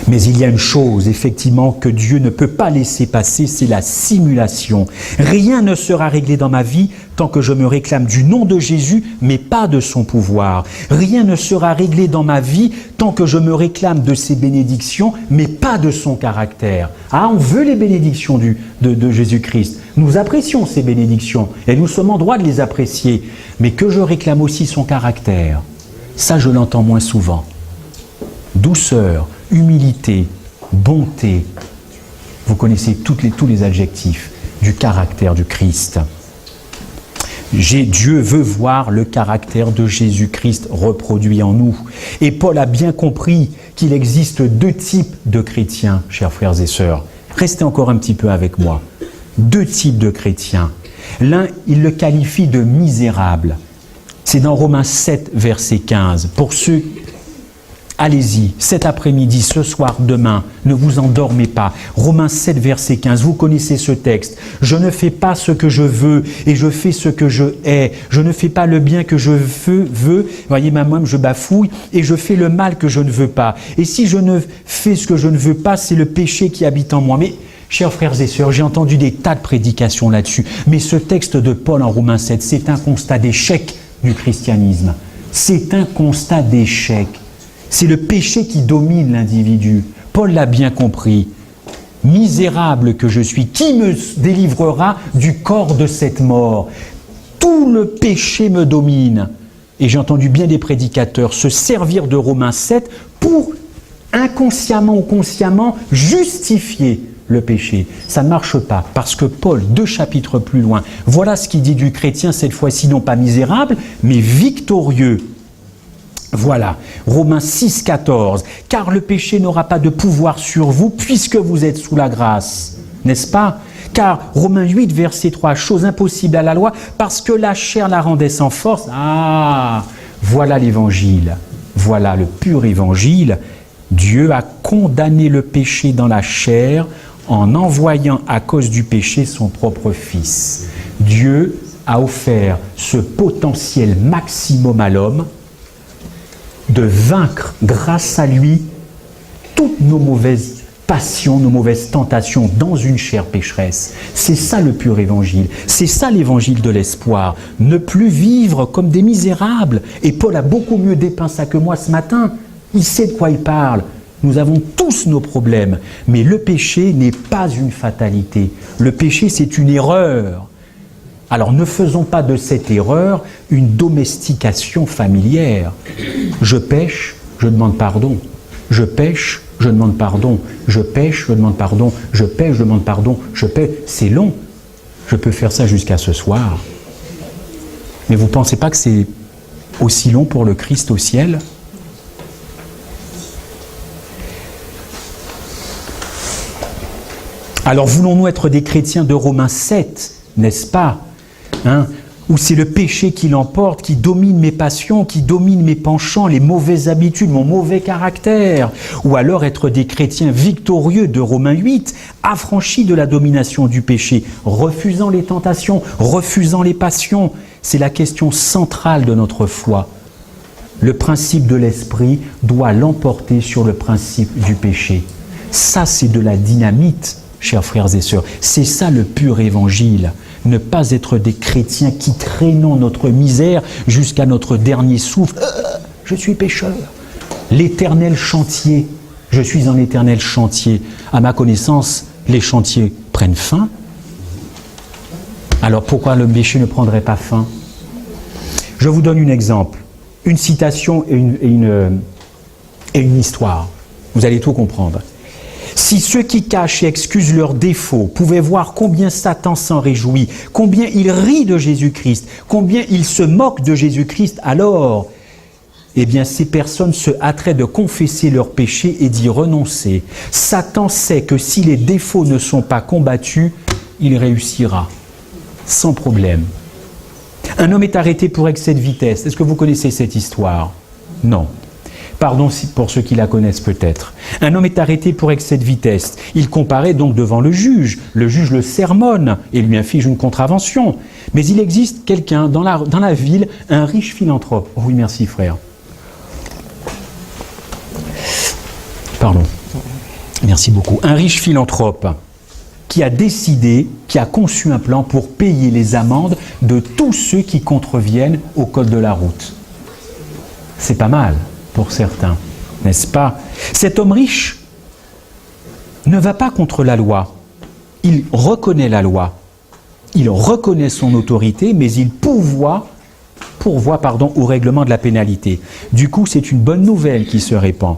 Mais il y a une chose, effectivement, que Dieu ne peut pas laisser passer, c'est la simulation. Rien ne sera réglé dans ma vie tant que je me réclame du nom de Jésus, mais pas de son pouvoir. Rien ne sera réglé dans ma vie tant que je me réclame de ses bénédictions, mais pas de son caractère. Ah, on veut les bénédictions de Jésus-Christ. Nous apprécions ces bénédictions et nous sommes en droit de les apprécier. Mais que je réclame aussi son caractère, ça je l'entends moins souvent. Douceur, humilité, bonté. Vous connaissez tous les adjectifs du caractère du Christ. Dieu veut voir le caractère de Jésus-Christ reproduit en nous. Et Paul a bien compris qu'il existe deux types de chrétiens, chers frères et sœurs. Restez encore un petit peu avec moi. Deux types de chrétiens. L'un, il le qualifie de misérable. C'est dans Romains 7, verset 15. Pour ceux... Allez-y, cet après-midi, ce soir, demain, ne vous endormez pas. Romains 7, verset 15, vous connaissez ce texte. Je ne fais pas ce que je veux et je fais ce que je hais. Je ne fais pas le bien que je veux. Voyez, moi-même, je bafouille et je fais le mal que je ne veux pas. Et si je ne fais ce que je ne veux pas, c'est le péché qui habite en moi. Mais, chers frères et sœurs, j'ai entendu des tas de prédications là-dessus. Mais ce texte de Paul en Romains 7, c'est un constat d'échec du christianisme. C'est un constat d'échec. C'est le péché qui domine l'individu. Paul l'a bien compris. Misérable que je suis, qui me délivrera du corps de cette mort? Tout le péché me domine. Et j'ai entendu bien des prédicateurs se servir de Romains 7 pour inconsciemment ou consciemment justifier le péché. Ça ne marche pas, parce que Paul, 2 chapitres plus loin, voilà ce qu'il dit du chrétien, cette fois-ci non pas misérable, mais victorieux. Voilà, Romains 6, 14. « Car le péché n'aura pas de pouvoir sur vous, puisque vous êtes sous la grâce. » N'est-ce pas? Car Romains 8, verset 3. « Chose impossible à la loi, parce que la chair la rendait sans force. » Ah, voilà l'évangile. Voilà le pur évangile. Dieu a condamné le péché dans la chair en envoyant à cause du péché son propre Fils. Dieu a offert ce potentiel maximum à l'homme de vaincre grâce à lui toutes nos mauvaises passions, nos mauvaises tentations dans une chair pécheresse. C'est ça le pur évangile. C'est ça l'évangile de l'espoir. Ne plus vivre comme des misérables. Et Paul a beaucoup mieux dépeint ça que moi ce matin. Il sait de quoi il parle. Nous avons tous nos problèmes. Mais le péché n'est pas une fatalité. Le péché, c'est une erreur. Alors ne faisons pas de cette erreur une domestication familière. Je pêche, je demande pardon. Je pêche, je demande pardon, je pêche, je demande pardon, je pêche, je demande pardon, je pêche. C'est long. Je peux faire ça jusqu'à ce soir. Mais vous ne pensez pas que c'est aussi long pour le Christ au ciel ? Alors voulons-nous être des chrétiens de Romains 7, n'est-ce pas, où c'est le péché qui l'emporte, qui domine mes passions, qui domine mes penchants, les mauvaises habitudes, mon mauvais caractère. Ou alors être des chrétiens victorieux de Romains 8, affranchis de la domination du péché, refusant les tentations, refusant les passions. C'est la question centrale de notre foi. Le principe de l'esprit doit l'emporter sur le principe du péché. Ça, c'est de la dynamite, chers frères et sœurs. C'est ça le pur évangile. Ne pas être des chrétiens qui traînons notre misère jusqu'à notre dernier souffle. Je suis pécheur. L'éternel chantier. Je suis un éternel chantier. À ma connaissance, les chantiers prennent fin. Alors pourquoi le péché ne prendrait pas fin? Je vous donne un exemple. Une citation et une histoire. Vous allez tout comprendre. Si ceux qui cachent et excusent leurs défauts pouvaient voir combien Satan s'en réjouit, combien il rit de Jésus-Christ, combien il se moque de Jésus-Christ, alors, eh bien, ces personnes se hâteraient de confesser leurs péchés et d'y renoncer. Satan sait que si les défauts ne sont pas combattus, il réussira, sans problème. Un homme est arrêté pour excès de vitesse. Est-ce que vous connaissez cette histoire? Non. Pardon pour ceux qui la connaissent peut-être. Un homme est arrêté pour excès de vitesse. Il comparaît donc devant le juge. Le juge le sermonne et lui inflige une contravention. Mais il existe quelqu'un dans la ville, un riche philanthrope. Oh oui, merci frère. Pardon. Merci beaucoup. Un riche philanthrope qui a décidé, qui a conçu un plan pour payer les amendes de tous ceux qui contreviennent au code de la route. C'est pas mal pour certains, n'est-ce pas? Cet homme riche ne va pas contre la loi. Il reconnaît la loi. Il reconnaît son autorité, mais il pourvoit au règlement de la pénalité. Du coup, c'est une bonne nouvelle qui se répand.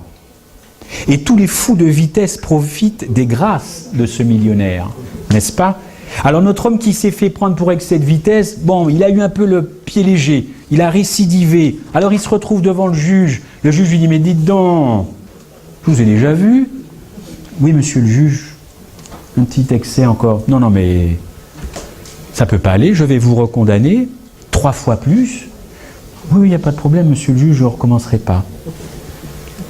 Et tous les fous de vitesse profitent des grâces de ce millionnaire, n'est-ce pas? Alors notre homme qui s'est fait prendre pour excès de vitesse, bon, il a eu un peu le pied léger, il a récidivé, alors il se retrouve devant le juge. Le juge lui dit, mais dites donc, je vous ai déjà vu? Oui, monsieur le juge, un petit excès encore. Non, non, mais ça ne peut pas aller, je vais vous recondamner 3 fois plus. Oui, il n'y a pas de problème, monsieur le juge, je ne recommencerai pas.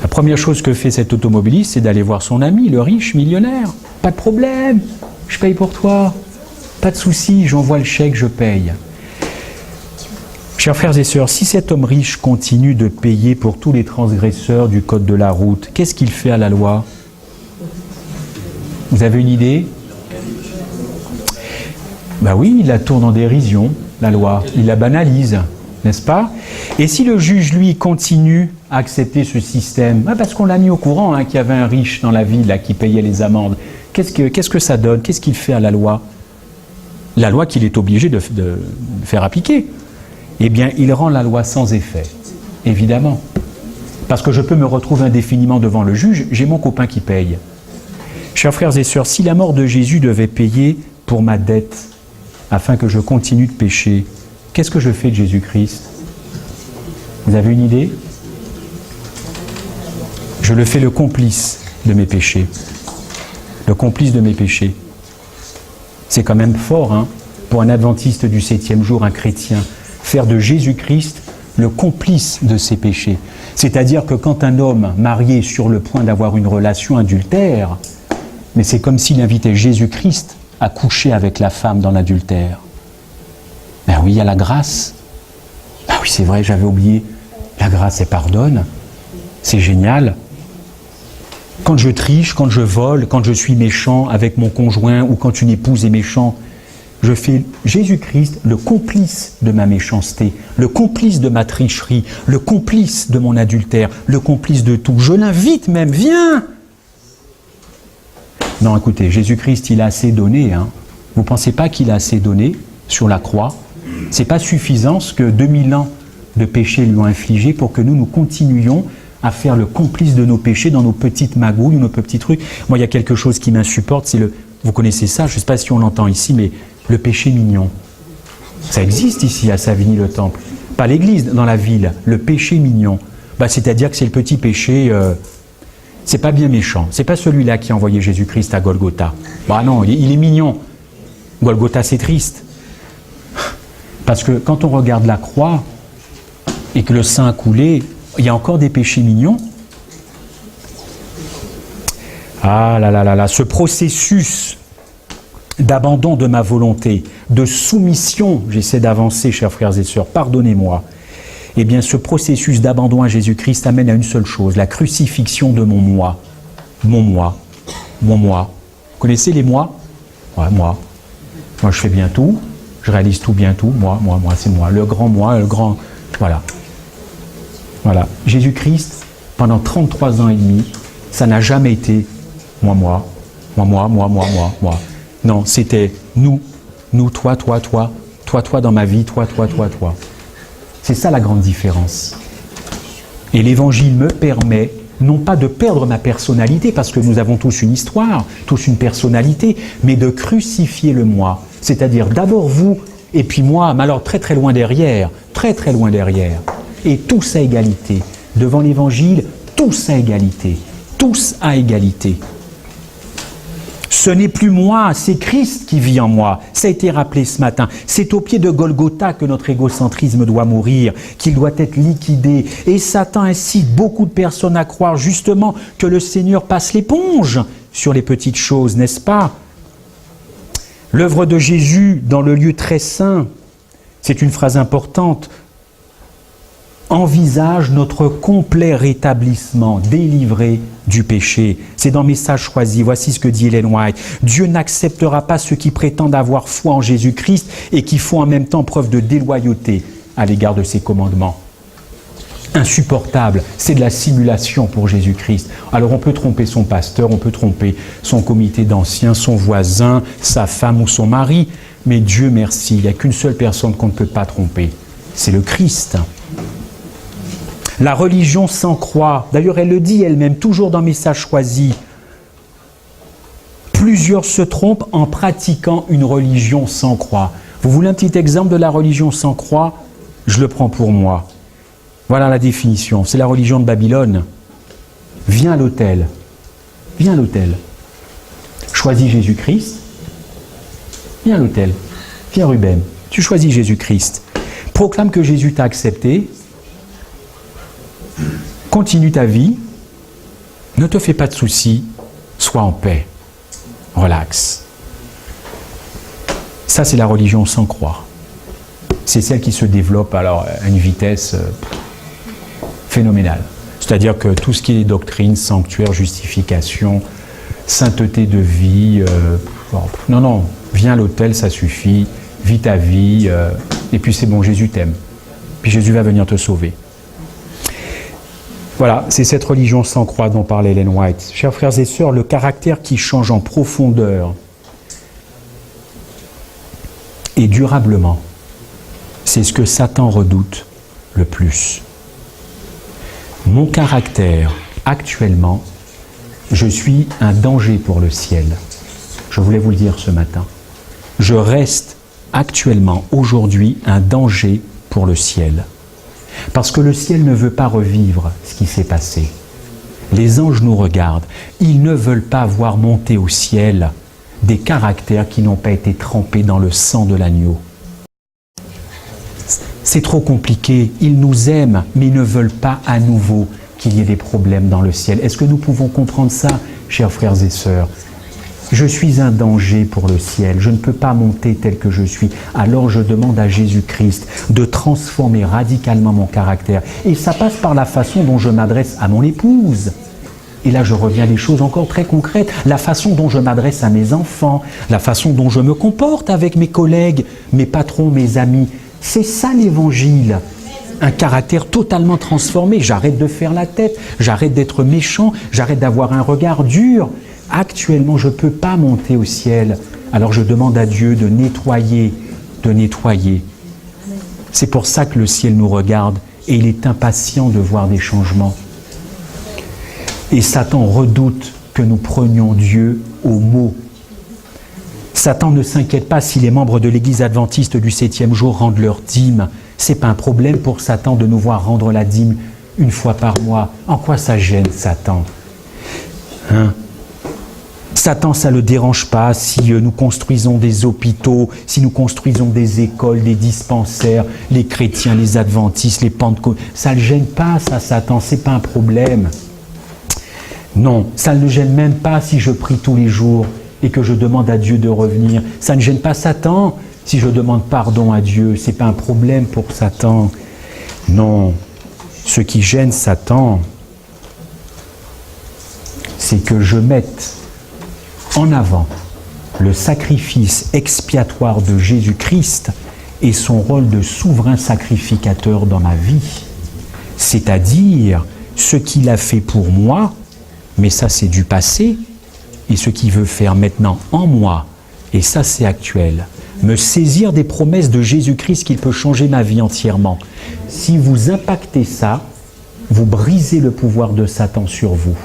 La première chose que fait cet automobiliste, c'est d'aller voir son ami, le riche millionnaire. Pas de problème, je paye pour toi. Pas de souci, j'envoie le chèque, je paye. Chers frères et sœurs, si cet homme riche continue de payer pour tous les transgresseurs du code de la route, qu'est-ce qu'il fait à la loi? Vous avez une idée? Ben oui, il la tourne en dérision, la loi. Il la banalise, n'est-ce pas? Et si le juge, lui, continue à accepter ce système, parce qu'on l'a mis au courant qu'il y avait un riche dans la ville là, qui payait les amendes, qu'est-ce que ça donne? Qu'est-ce qu'il fait à la loi? La loi qu'il est obligé de faire appliquer. Eh bien, il rend la loi sans effet, évidemment. Parce que je peux me retrouver indéfiniment devant le juge, j'ai mon copain qui paye. Chers frères et sœurs, si la mort de Jésus devait payer pour ma dette, afin que je continue de pécher, qu'est-ce que je fais de Jésus-Christ? Vous avez une idée? Je le fais le complice de mes péchés. Le complice de mes péchés. C'est quand même fort, pour un adventiste du 7e jour, un chrétien, faire de Jésus-Christ le complice de ses péchés. C'est-à-dire que quand un homme marié est sur le point d'avoir une relation adultère, mais c'est comme s'il invitait Jésus-Christ à coucher avec la femme dans l'adultère. Ben oui, il y a la grâce. Ben oui, c'est vrai, j'avais oublié. La grâce, elle pardonne. C'est génial. Quand je triche, quand je vole, quand je suis méchant avec mon conjoint ou quand une épouse est méchante, je fais Jésus-Christ le complice de ma méchanceté, le complice de ma tricherie, le complice de mon adultère, le complice de tout. Je l'invite même, viens! Non, écoutez, Jésus-Christ, il a assez donné. Vous ne pensez pas qu'il a assez donné sur la croix? Ce n'est pas suffisant ce que 2000 ans de péché lui ont infligé pour que nous continuions à faire le complice de nos péchés dans nos petites magouilles ou nos petits trucs. Moi, il y a quelque chose qui m'insupporte, c'est le... Vous connaissez ça, je ne sais pas si on l'entend ici, mais le péché mignon. Ça existe ici, à Savigny-le-Temple. Pas l'église, dans la ville. Le péché mignon. C'est-à-dire que c'est le petit péché... c'est pas bien méchant. C'est pas celui-là qui a envoyé Jésus-Christ à Golgotha. Non, il est mignon. Golgotha, c'est triste. Parce que quand on regarde la croix et que le sang a coulé, il y a encore des péchés mignons. Ah là là là là, ce processus d'abandon de ma volonté, de soumission, j'essaie d'avancer, chers frères et sœurs, pardonnez-moi. Eh bien, ce processus d'abandon à Jésus-Christ amène à une seule chose, la crucifixion de mon moi. Mon moi. Mon moi. Vous connaissez les moi? Ouais, moi. Moi, je fais bien tout. Je réalise tout bien tout. Moi, c'est moi. Le grand moi, le grand... Voilà. Voilà. Jésus-Christ, pendant 33 ans et demi, ça n'a jamais été moi. Non, c'était nous, toi dans ma vie, toi. C'est ça la grande différence. Et l'Évangile me permet, non pas de perdre ma personnalité, parce que nous avons tous une histoire, tous une personnalité, mais de crucifier le moi. C'est-à-dire d'abord vous, et puis moi, mais alors très loin derrière, très loin derrière. Et tous à égalité. Devant l'Évangile, tous à égalité. Tous à égalité. Ce n'est plus moi, c'est Christ qui vit en moi. Ça a été rappelé ce matin. C'est au pied de Golgotha que notre égocentrisme doit mourir, qu'il doit être liquidé. Et Satan incite beaucoup de personnes à croire justement que le Seigneur passe l'éponge sur les petites choses, n'est-ce pas? L'œuvre de Jésus dans le lieu très saint, c'est une phrase importante, envisage notre complet rétablissement, délivré du péché. C'est dans Message choisi. Voici ce que dit Ellen White. Dieu n'acceptera pas ceux qui prétendent avoir foi en Jésus-Christ et qui font en même temps preuve de déloyauté à l'égard de ses commandements. Insupportable, c'est de la simulation pour Jésus-Christ. Alors on peut tromper son pasteur, on peut tromper son comité d'anciens, son voisin, sa femme ou son mari, mais Dieu merci, il n'y a qu'une seule personne qu'on ne peut pas tromper, c'est le Christ. La religion sans croix, d'ailleurs elle le dit elle-même, toujours dans Message choisi, plusieurs se trompent en pratiquant une religion sans croix. Vous voulez un petit exemple de la religion sans croix? Je le prends pour moi. Voilà la définition, c'est la religion de Babylone. Viens à l'autel, choisis Jésus-Christ, viens à l'autel, viens Ruben, tu choisis Jésus-Christ, proclame que Jésus t'a accepté, continue ta vie, ne te fais pas de soucis, sois en paix, relax. Ça c'est la religion sans croix. C'est celle qui se développe alors à une vitesse phénoménale. C'est-à-dire que tout ce qui est doctrine, sanctuaire, justification, sainteté de vie, non, viens à l'autel, ça suffit, vis ta vie, et puis c'est bon, Jésus t'aime. Puis Jésus va venir te sauver. Voilà, c'est cette religion sans croix dont parlait Ellen White. Chers frères et sœurs, le caractère qui change en profondeur et durablement, c'est ce que Satan redoute le plus. Mon caractère, actuellement, je suis un danger pour le ciel. Je voulais vous le dire ce matin. Je reste actuellement, aujourd'hui, un danger pour le ciel. Parce que le ciel ne veut pas revivre ce qui s'est passé. Les anges nous regardent. Ils ne veulent pas voir monter au ciel des caractères qui n'ont pas été trempés dans le sang de l'agneau. C'est trop compliqué. Ils nous aiment, mais ils ne veulent pas à nouveau qu'il y ait des problèmes dans le ciel. Est-ce que nous pouvons comprendre ça, chers frères et sœurs? Je suis un danger pour le ciel, je ne peux pas monter tel que je suis. Alors je demande à Jésus-Christ de transformer radicalement mon caractère. Et ça passe par la façon dont je m'adresse à mon épouse. Et là je reviens à des choses encore très concrètes. La façon dont je m'adresse à mes enfants, la façon dont je me comporte avec mes collègues, mes patrons, mes amis. C'est ça l'Évangile. Un caractère totalement transformé. J'arrête de faire la tête, j'arrête d'être méchant, j'arrête d'avoir un regard dur. Actuellement, je ne peux pas monter au ciel. Alors je demande à Dieu de nettoyer, de nettoyer. C'est pour ça que le ciel nous regarde et il est impatient de voir des changements. Et Satan redoute que nous prenions Dieu au mot. Satan ne s'inquiète pas si les membres de l'Église adventiste du 7e jour rendent leur dîme. Ce n'est pas un problème pour Satan de nous voir rendre la dîme une fois par mois. En quoi ça gêne Satan? Satan, ça ne le dérange pas si nous construisons des hôpitaux, si nous construisons des écoles, des dispensaires, les chrétiens, les adventistes, les pentecôtistes. Ça ne le gêne pas, ça, Satan, ce n'est pas un problème. Non, ça ne le gêne même pas si je prie tous les jours et que je demande à Dieu de revenir. Ça ne gêne pas Satan si je demande pardon à Dieu. Ce n'est pas un problème pour Satan. Non, ce qui gêne Satan, c'est que je mette en avant le sacrifice expiatoire de Jésus-Christ et son rôle de souverain sacrificateur dans ma vie. C'est-à-dire ce qu'il a fait pour moi, mais ça c'est du passé, et ce qu'il veut faire maintenant en moi, et ça c'est actuel. Me saisir des promesses de Jésus-Christ qu'il peut changer ma vie entièrement. Si vous impactez ça, vous brisez le pouvoir de Satan sur vous.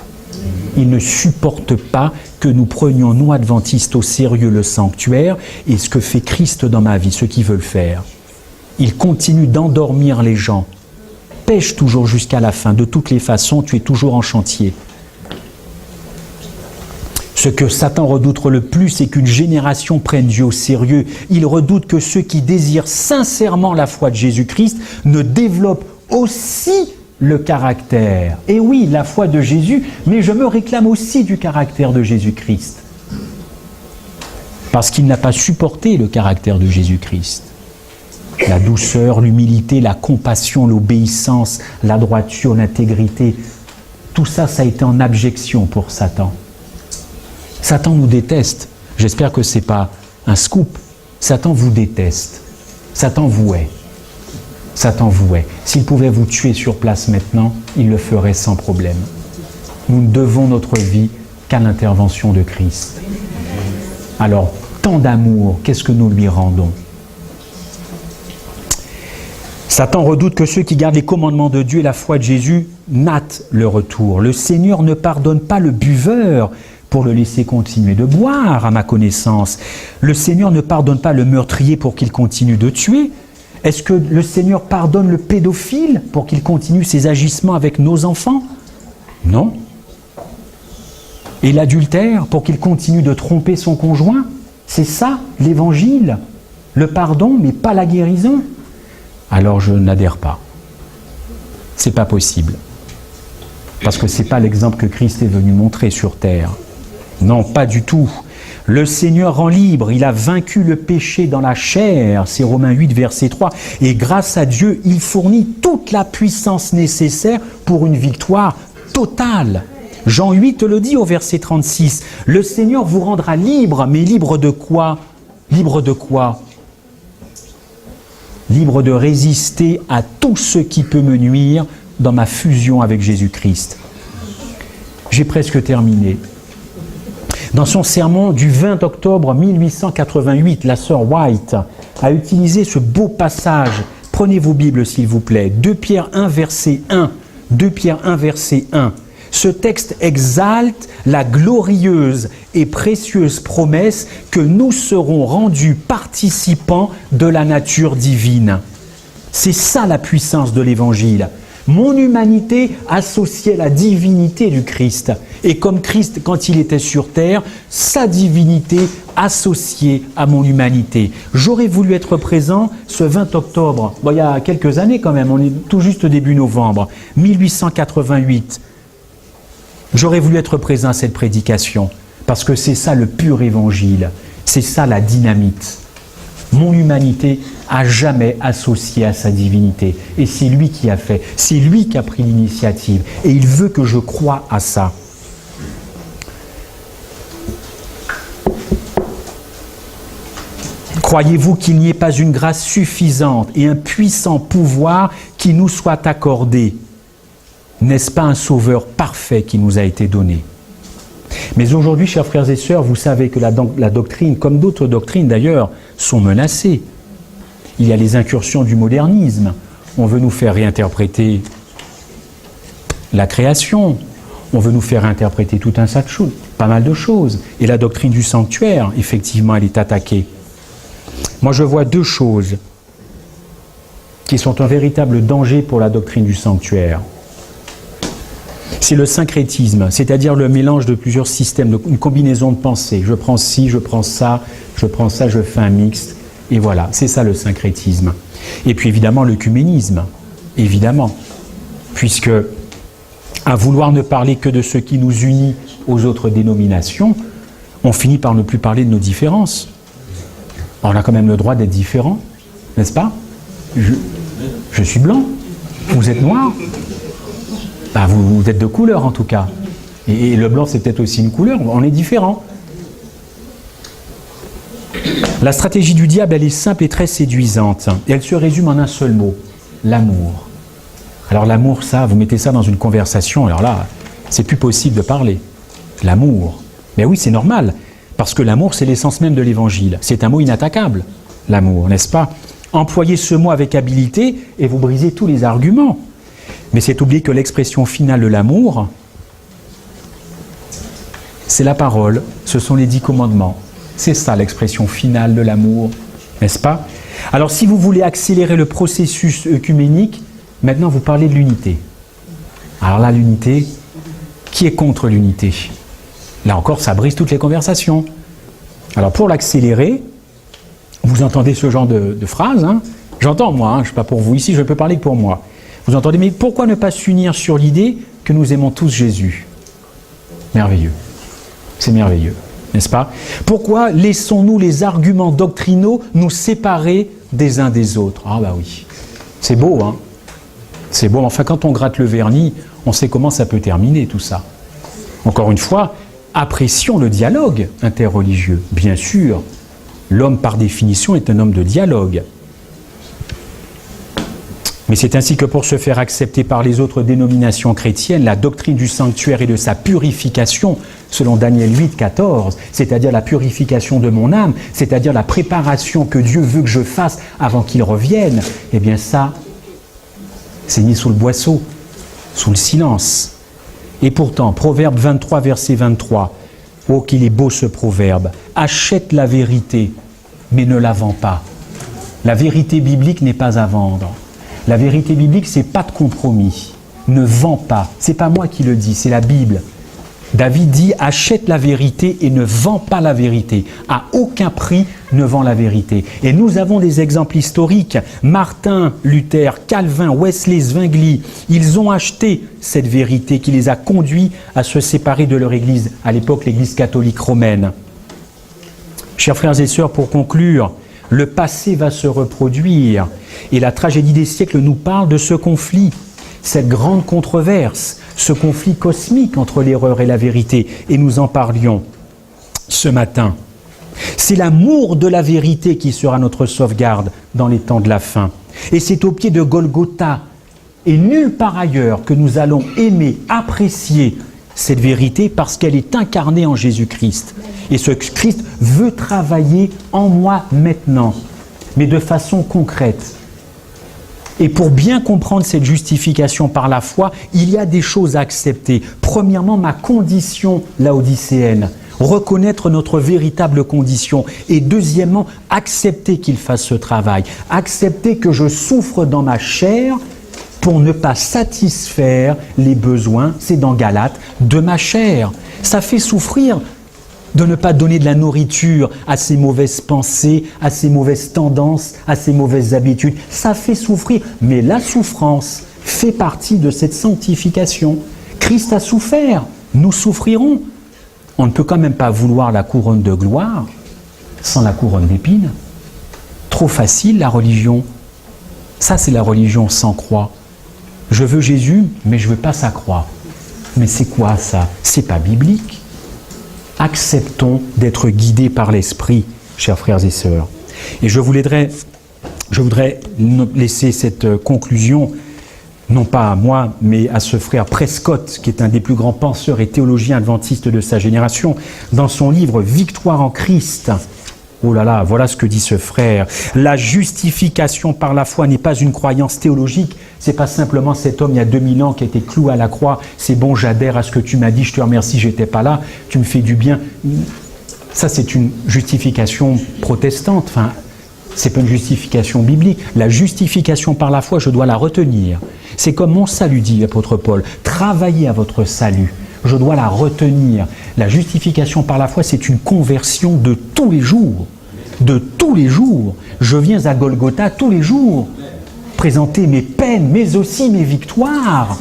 Il ne supporte pas que nous prenions, nous adventistes, au sérieux le sanctuaire et ce que fait Christ dans ma vie, ce qu'il veut faire. Il continue d'endormir les gens. Pêche toujours jusqu'à la fin. De toutes les façons, tu es toujours en chantier. Ce que Satan redoute le plus, c'est qu'une génération prenne Dieu au sérieux. Il redoute que ceux qui désirent sincèrement la foi de Jésus-Christ ne développent aussi le caractère. Et oui, la foi de Jésus, mais je me réclame aussi du caractère de Jésus-Christ. Parce qu'il n'a pas supporté le caractère de Jésus-Christ. La douceur, l'humilité, la compassion, l'obéissance, la droiture, l'intégrité, tout ça, ça a été en abjection pour Satan. Satan nous déteste. J'espère que ce n'est pas un scoop. Satan vous déteste. Satan vous hait. Satan vous hait. S'il pouvait vous tuer sur place maintenant, il le ferait sans problème. Nous ne devons notre vie qu'à l'intervention de Christ. Alors, tant d'amour, qu'est-ce que nous lui rendons? Satan redoute que ceux qui gardent les commandements de Dieu et la foi de Jésus natent le retour. Le Seigneur ne pardonne pas le buveur pour le laisser continuer de boire, à ma connaissance. Le Seigneur ne pardonne pas le meurtrier pour qu'il continue de tuer. Est-ce que le Seigneur pardonne le pédophile pour qu'il continue ses agissements avec nos enfants? Non. Et l'adultère pour qu'il continue de tromper son conjoint? C'est ça, l'évangile. Le pardon, mais pas la guérison. Alors je n'adhère pas. C'est pas possible. Parce que c'est pas l'exemple que Christ est venu montrer sur terre. Non, pas du tout. Le Seigneur rend libre, il a vaincu le péché dans la chair, c'est Romains 8, verset 3, et grâce à Dieu, il fournit toute la puissance nécessaire pour une victoire totale. Jean 8 le dit au verset 36, le Seigneur vous rendra libre, mais libre de quoi? Libre de quoi? Libre de résister à tout ce qui peut me nuire dans ma fusion avec Jésus-Christ. J'ai presque terminé. Dans son sermon du 20 octobre 1888, la sœur White a utilisé ce beau passage. Prenez vos Bibles, s'il vous plaît. 2 Pierre 1, verset 1. 2 Pierre 1, verset 1. Ce texte exalte la glorieuse et précieuse promesse que nous serons rendus participants de la nature divine. C'est ça la puissance de l'Évangile. Mon humanité associée à la divinité du Christ. Et comme Christ, quand il était sur terre, sa divinité associée à mon humanité. J'aurais voulu être présent ce 20 octobre, il y a quelques années quand même, on est tout juste début novembre, 1888. J'aurais voulu être présent à cette prédication, parce que c'est ça le pur évangile, c'est ça la dynamite. Mon humanité à jamais associée à sa divinité. Et c'est lui qui a fait, c'est lui qui a pris l'initiative. Et il veut que je croie à ça. Croyez-vous qu'il n'y ait pas une grâce suffisante et un puissant pouvoir qui nous soit accordé? N'est-ce pas un sauveur parfait qui nous a été donné? Mais aujourd'hui, chers frères et sœurs, vous savez que la doctrine, comme d'autres doctrines d'ailleurs, sont menacées. Il y a les incursions du modernisme. On veut nous faire réinterpréter la création. on veut nous faire interpréter tout un tas de choses, pas mal de choses. Et la doctrine du sanctuaire, effectivement, elle est attaquée. Moi, je vois deux choses qui sont un véritable danger pour la doctrine du sanctuaire. C'est le syncrétisme, c'est-à-dire le mélange de plusieurs systèmes, une combinaison de pensées. Je prends ci, je prends ça, je prends ça, je fais un mixte. Et voilà, c'est ça le syncrétisme. Et puis évidemment l'œcuménisme, évidemment. Puisque à vouloir ne parler que de ce qui nous unit aux autres dénominations, on finit par ne plus parler de nos différences. On a quand même le droit d'être différent, n'est-ce pas ? Je suis blanc, vous êtes noir. Ben, vous êtes de couleur en tout cas. Et le blanc c'est peut-être aussi une couleur, on est différents. La stratégie du diable, elle est simple et très séduisante. Et elle se résume en un seul mot, l'amour. Alors l'amour, ça, vous mettez ça dans une conversation, alors là, c'est plus possible de parler. L'amour. Mais oui, c'est normal, parce que l'amour, c'est l'essence même de l'évangile. C'est un mot inattaquable, l'amour, n'est-ce pas ? Employez ce mot avec habileté et vous brisez tous les arguments. Mais c'est oublier que l'expression finale de l'amour, c'est la parole, ce sont les 10 commandements. C'est ça l'expression finale de l'amour, n'est-ce pas ? Alors si vous voulez accélérer le processus œcuménique, maintenant vous parlez de l'unité. Alors là, l'unité, qui est contre l'unité ? Là encore, ça brise toutes les conversations. Alors pour l'accélérer, vous entendez ce genre de phrases, hein ? J'entends moi, je ne suis pas pour vous ici, je ne peux parler que pour moi. Vous entendez, mais pourquoi ne pas s'unir sur l'idée que nous aimons tous Jésus ? Merveilleux. C'est merveilleux, n'est-ce pas ? Pourquoi laissons-nous les arguments doctrinaux nous séparer des uns des autres ? Ah bah oui, c'est beau, hein ? C'est beau, enfin quand on gratte le vernis, on sait comment ça peut terminer tout ça. Encore une fois, apprécions le dialogue interreligieux. Bien sûr, l'homme par définition est un homme de dialogue. Mais c'est ainsi que pour se faire accepter par les autres dénominations chrétiennes, la doctrine du sanctuaire et de sa purification, selon Daniel 8, 14, c'est-à-dire la purification de mon âme, c'est-à-dire la préparation que Dieu veut que je fasse avant qu'il revienne, eh bien ça, c'est mis sous le boisseau, sous le silence. Et pourtant, Proverbe 23, verset 23, oh qu'il est beau ce proverbe, achète la vérité, mais ne la vends pas. La vérité biblique n'est pas à vendre. La vérité biblique, c'est pas de compromis. Ne vends pas. C'est pas moi qui le dis, c'est la Bible. David dit, achète la vérité et ne vends pas la vérité. À aucun prix ne vends la vérité. Et nous avons des exemples historiques. Martin, Luther, Calvin, Wesley, Zwingli, ils ont acheté cette vérité qui les a conduits à se séparer de leur église, à l'époque l'église catholique romaine. Chers frères et sœurs, pour conclure, le passé va se reproduire et la tragédie des siècles nous parle de ce conflit, cette grande controverse, ce conflit cosmique entre l'erreur et la vérité. Et nous en parlions ce matin. C'est l'amour de la vérité qui sera notre sauvegarde dans les temps de la fin. Et c'est au pied de Golgotha et nulle part ailleurs que nous allons aimer, apprécier cette vérité parce qu'elle est incarnée en Jésus-Christ. Et ce Christ veut travailler en moi maintenant, mais de façon concrète. Et pour bien comprendre cette justification par la foi, il y a des choses à accepter. Premièrement, ma condition laodicéenne, reconnaître notre véritable condition. Et deuxièmement, accepter qu'il fasse ce travail. Accepter que je souffre dans ma chair pour ne pas satisfaire les besoins, c'est dans Galates, de ma chair. Ça fait souffrir de ne pas donner de la nourriture à ces mauvaises pensées, à ces mauvaises tendances, à ces mauvaises habitudes. Ça fait souffrir, mais la souffrance fait partie de cette sanctification. Christ a souffert, nous souffrirons. On ne peut quand même pas vouloir la couronne de gloire sans la couronne d'épines. Trop facile la religion. Ça c'est la religion sans croix. Je veux Jésus, mais je ne veux pas sa croix. Mais c'est quoi ça? C'est pas biblique. Acceptons d'être guidés par l'Esprit, chers frères et sœurs. Et je voudrais laisser cette conclusion, non pas à moi, mais à ce frère Prescott, qui est un des plus grands penseurs et théologiens adventistes de sa génération, dans son livre « Victoire en Christ ». Oh là là, voilà ce que dit ce frère. La justification par la foi n'est pas une croyance théologique. C'est pas simplement cet homme il y a 2000 ans qui a été cloué à la croix. C'est bon, j'adhère à ce que tu m'as dit, je te remercie, j'étais pas là, tu me fais du bien. Ça, c'est une justification protestante. Enfin, c'est pas une justification biblique. La justification par la foi, je dois la retenir. C'est comme mon salut, dit l'apôtre Paul. Travaillez à votre salut. Je dois la retenir. La justification par la foi, c'est une conversion de tous les jours. De tous les jours. Je viens à Golgotha tous les jours. Présenter mes peines, mais aussi mes victoires.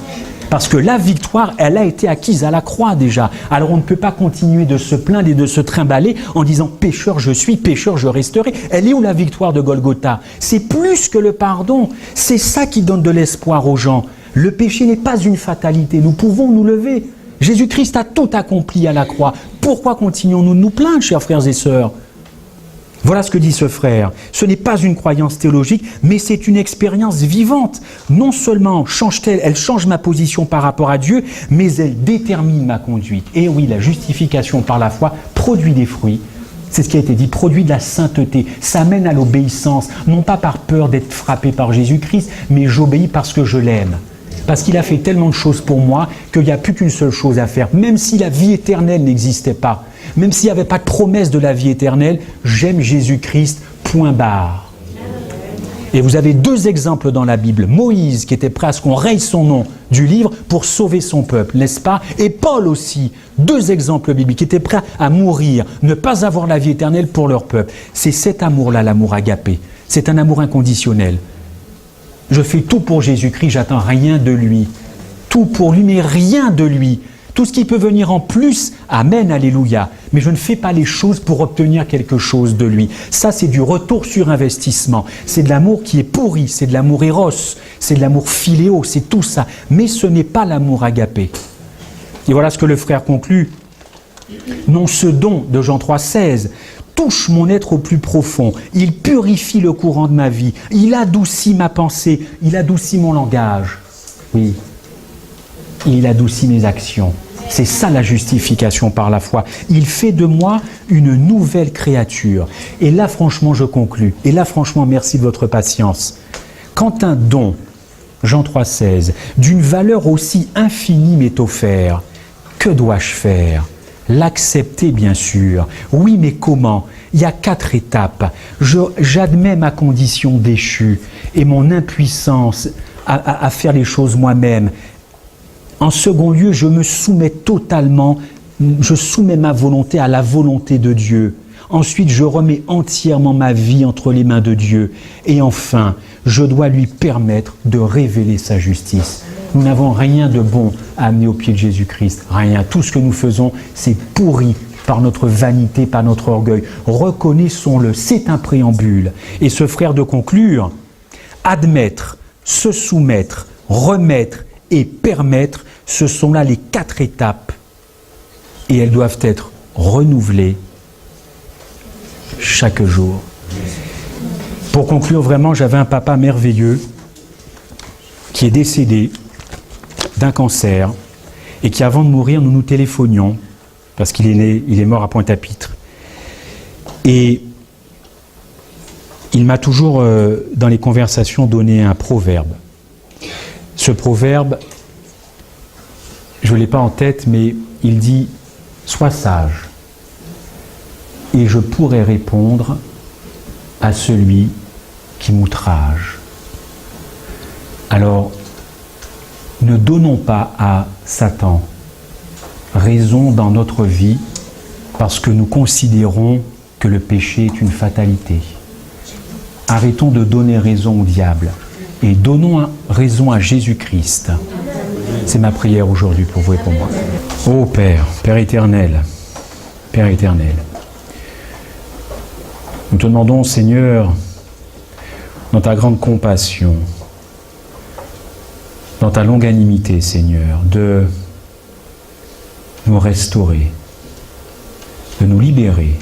Parce que la victoire, elle a été acquise à la croix déjà. Alors on ne peut pas continuer de se plaindre et de se trimballer en disant « pécheur je suis, pécheur je resterai ». Elle est où la victoire de Golgotha? C'est plus que le pardon. C'est ça qui donne de l'espoir aux gens. Le péché n'est pas une fatalité. Nous pouvons nous lever. Jésus-Christ a tout accompli à la croix. Pourquoi continuons-nous de nous plaindre, chers frères et sœurs? Voilà ce que dit ce frère. Ce n'est pas une croyance théologique, mais c'est une expérience vivante. Non seulement change-t-elle, elle change ma position par rapport à Dieu, mais elle détermine ma conduite. Et oui, la justification par la foi produit des fruits. C'est ce qui a été dit, produit de la sainteté. Ça mène à l'obéissance, non pas par peur d'être frappé par Jésus-Christ, mais j'obéis parce que je l'aime. Parce qu'il a fait tellement de choses pour moi qu'il n'y a plus qu'une seule chose à faire. Même si la vie éternelle n'existait pas, même s'il n'y avait pas de promesse de la vie éternelle, j'aime Jésus-Christ, point barre. Et vous avez deux exemples dans la Bible. Moïse, qui était prêt à ce qu'on raye son nom du livre pour sauver son peuple, n'est-ce pas? Et Paul aussi, deux exemples bibliques, qui étaient prêts à mourir, ne pas avoir la vie éternelle pour leur peuple. C'est cet amour-là, l'amour agapé. C'est un amour inconditionnel. Je fais tout pour Jésus-Christ, j'attends rien de lui. Tout pour lui, mais rien de lui. Tout ce qui peut venir en plus, amen, alléluia. Mais je ne fais pas les choses pour obtenir quelque chose de lui. Ça, c'est du retour sur investissement. C'est de l'amour qui est pourri, c'est de l'amour éros, c'est de l'amour philéo, c'est tout ça. Mais ce n'est pas l'amour agapé. Et voilà ce que le frère conclut. Non, ce don de Jean 3,16 touche mon être au plus profond. Il purifie le courant de ma vie. Il adoucit ma pensée. Il adoucit mon langage. Oui. Il adoucit mes actions. C'est ça la justification par la foi. Il fait de moi une nouvelle créature. Et là, franchement, je conclus. Et là, franchement, merci de votre patience. Quand un don, Jean 3,16, d'une valeur aussi infinie m'est offert, que dois-je faire? L'accepter, bien sûr. Oui, mais comment? Il y a 4 étapes. J'admets ma condition déchue et mon impuissance à faire les choses moi-même. En second lieu, je me soumets totalement, je soumets ma volonté à la volonté de Dieu. Ensuite, je remets entièrement ma vie entre les mains de Dieu. Et enfin, je dois lui permettre de révéler sa justice. Nous n'avons rien de bon à amener au pied de Jésus-Christ. Rien. Tout ce que nous faisons, c'est pourri par notre vanité, par notre orgueil. Reconnaissons-le, c'est un préambule. Et ce frère de conclure, admettre, se soumettre, remettre et permettre, ce sont là les 4 étapes. Et elles doivent être renouvelées chaque jour. Pour conclure, vraiment, j'avais un papa merveilleux qui est décédé d'un cancer et qui, avant de mourir, nous nous téléphonions parce qu'il est mort à Pointe-à-Pitre. Et il m'a toujours, dans les conversations, donné un proverbe. Ce proverbe, je ne l'ai pas en tête, mais il dit « Sois sage, et je pourrai répondre à celui qui m'outrage. » Alors, ne donnons pas à Satan raison dans notre vie parce que nous considérons que le péché est une fatalité. Arrêtons de donner raison au diable et donnons raison à Jésus-Christ. C'est ma prière aujourd'hui pour vous et pour moi. Ô Père, Père éternel, Père éternel, nous te demandons, Seigneur, dans ta grande compassion, dans ta longanimité, Seigneur, de nous restaurer, de nous libérer,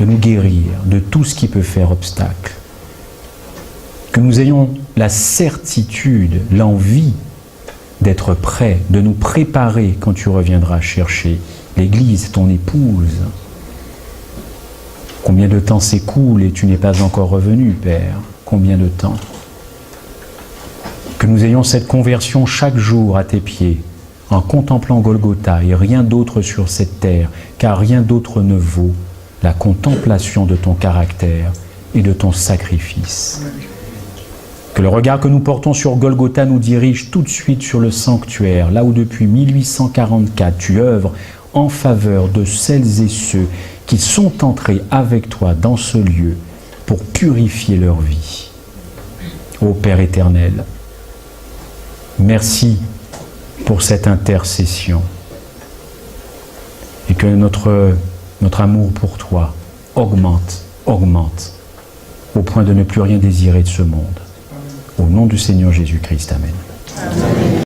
de nous guérir de tout ce qui peut faire obstacle. Que nous ayons la certitude, l'envie d'être prêts, de nous préparer quand tu reviendras chercher l'Église, ton épouse. Combien de temps s'écoule et tu n'es pas encore revenu, Père? Combien de temps? Que nous ayons cette conversion chaque jour à tes pieds, en contemplant Golgotha et rien d'autre sur cette terre, car rien d'autre ne vaut la contemplation de ton caractère et de ton sacrifice. Que le regard que nous portons sur Golgotha nous dirige tout de suite sur le sanctuaire, là où depuis 1844 tu œuvres en faveur de celles et ceux qui sont entrés avec toi dans ce lieu pour purifier leur vie. Ô Père éternel, merci pour cette intercession et que notre amour pour toi augmente, au point de ne plus rien désirer de ce monde. Au nom du Seigneur Jésus-Christ, Amen. Amen.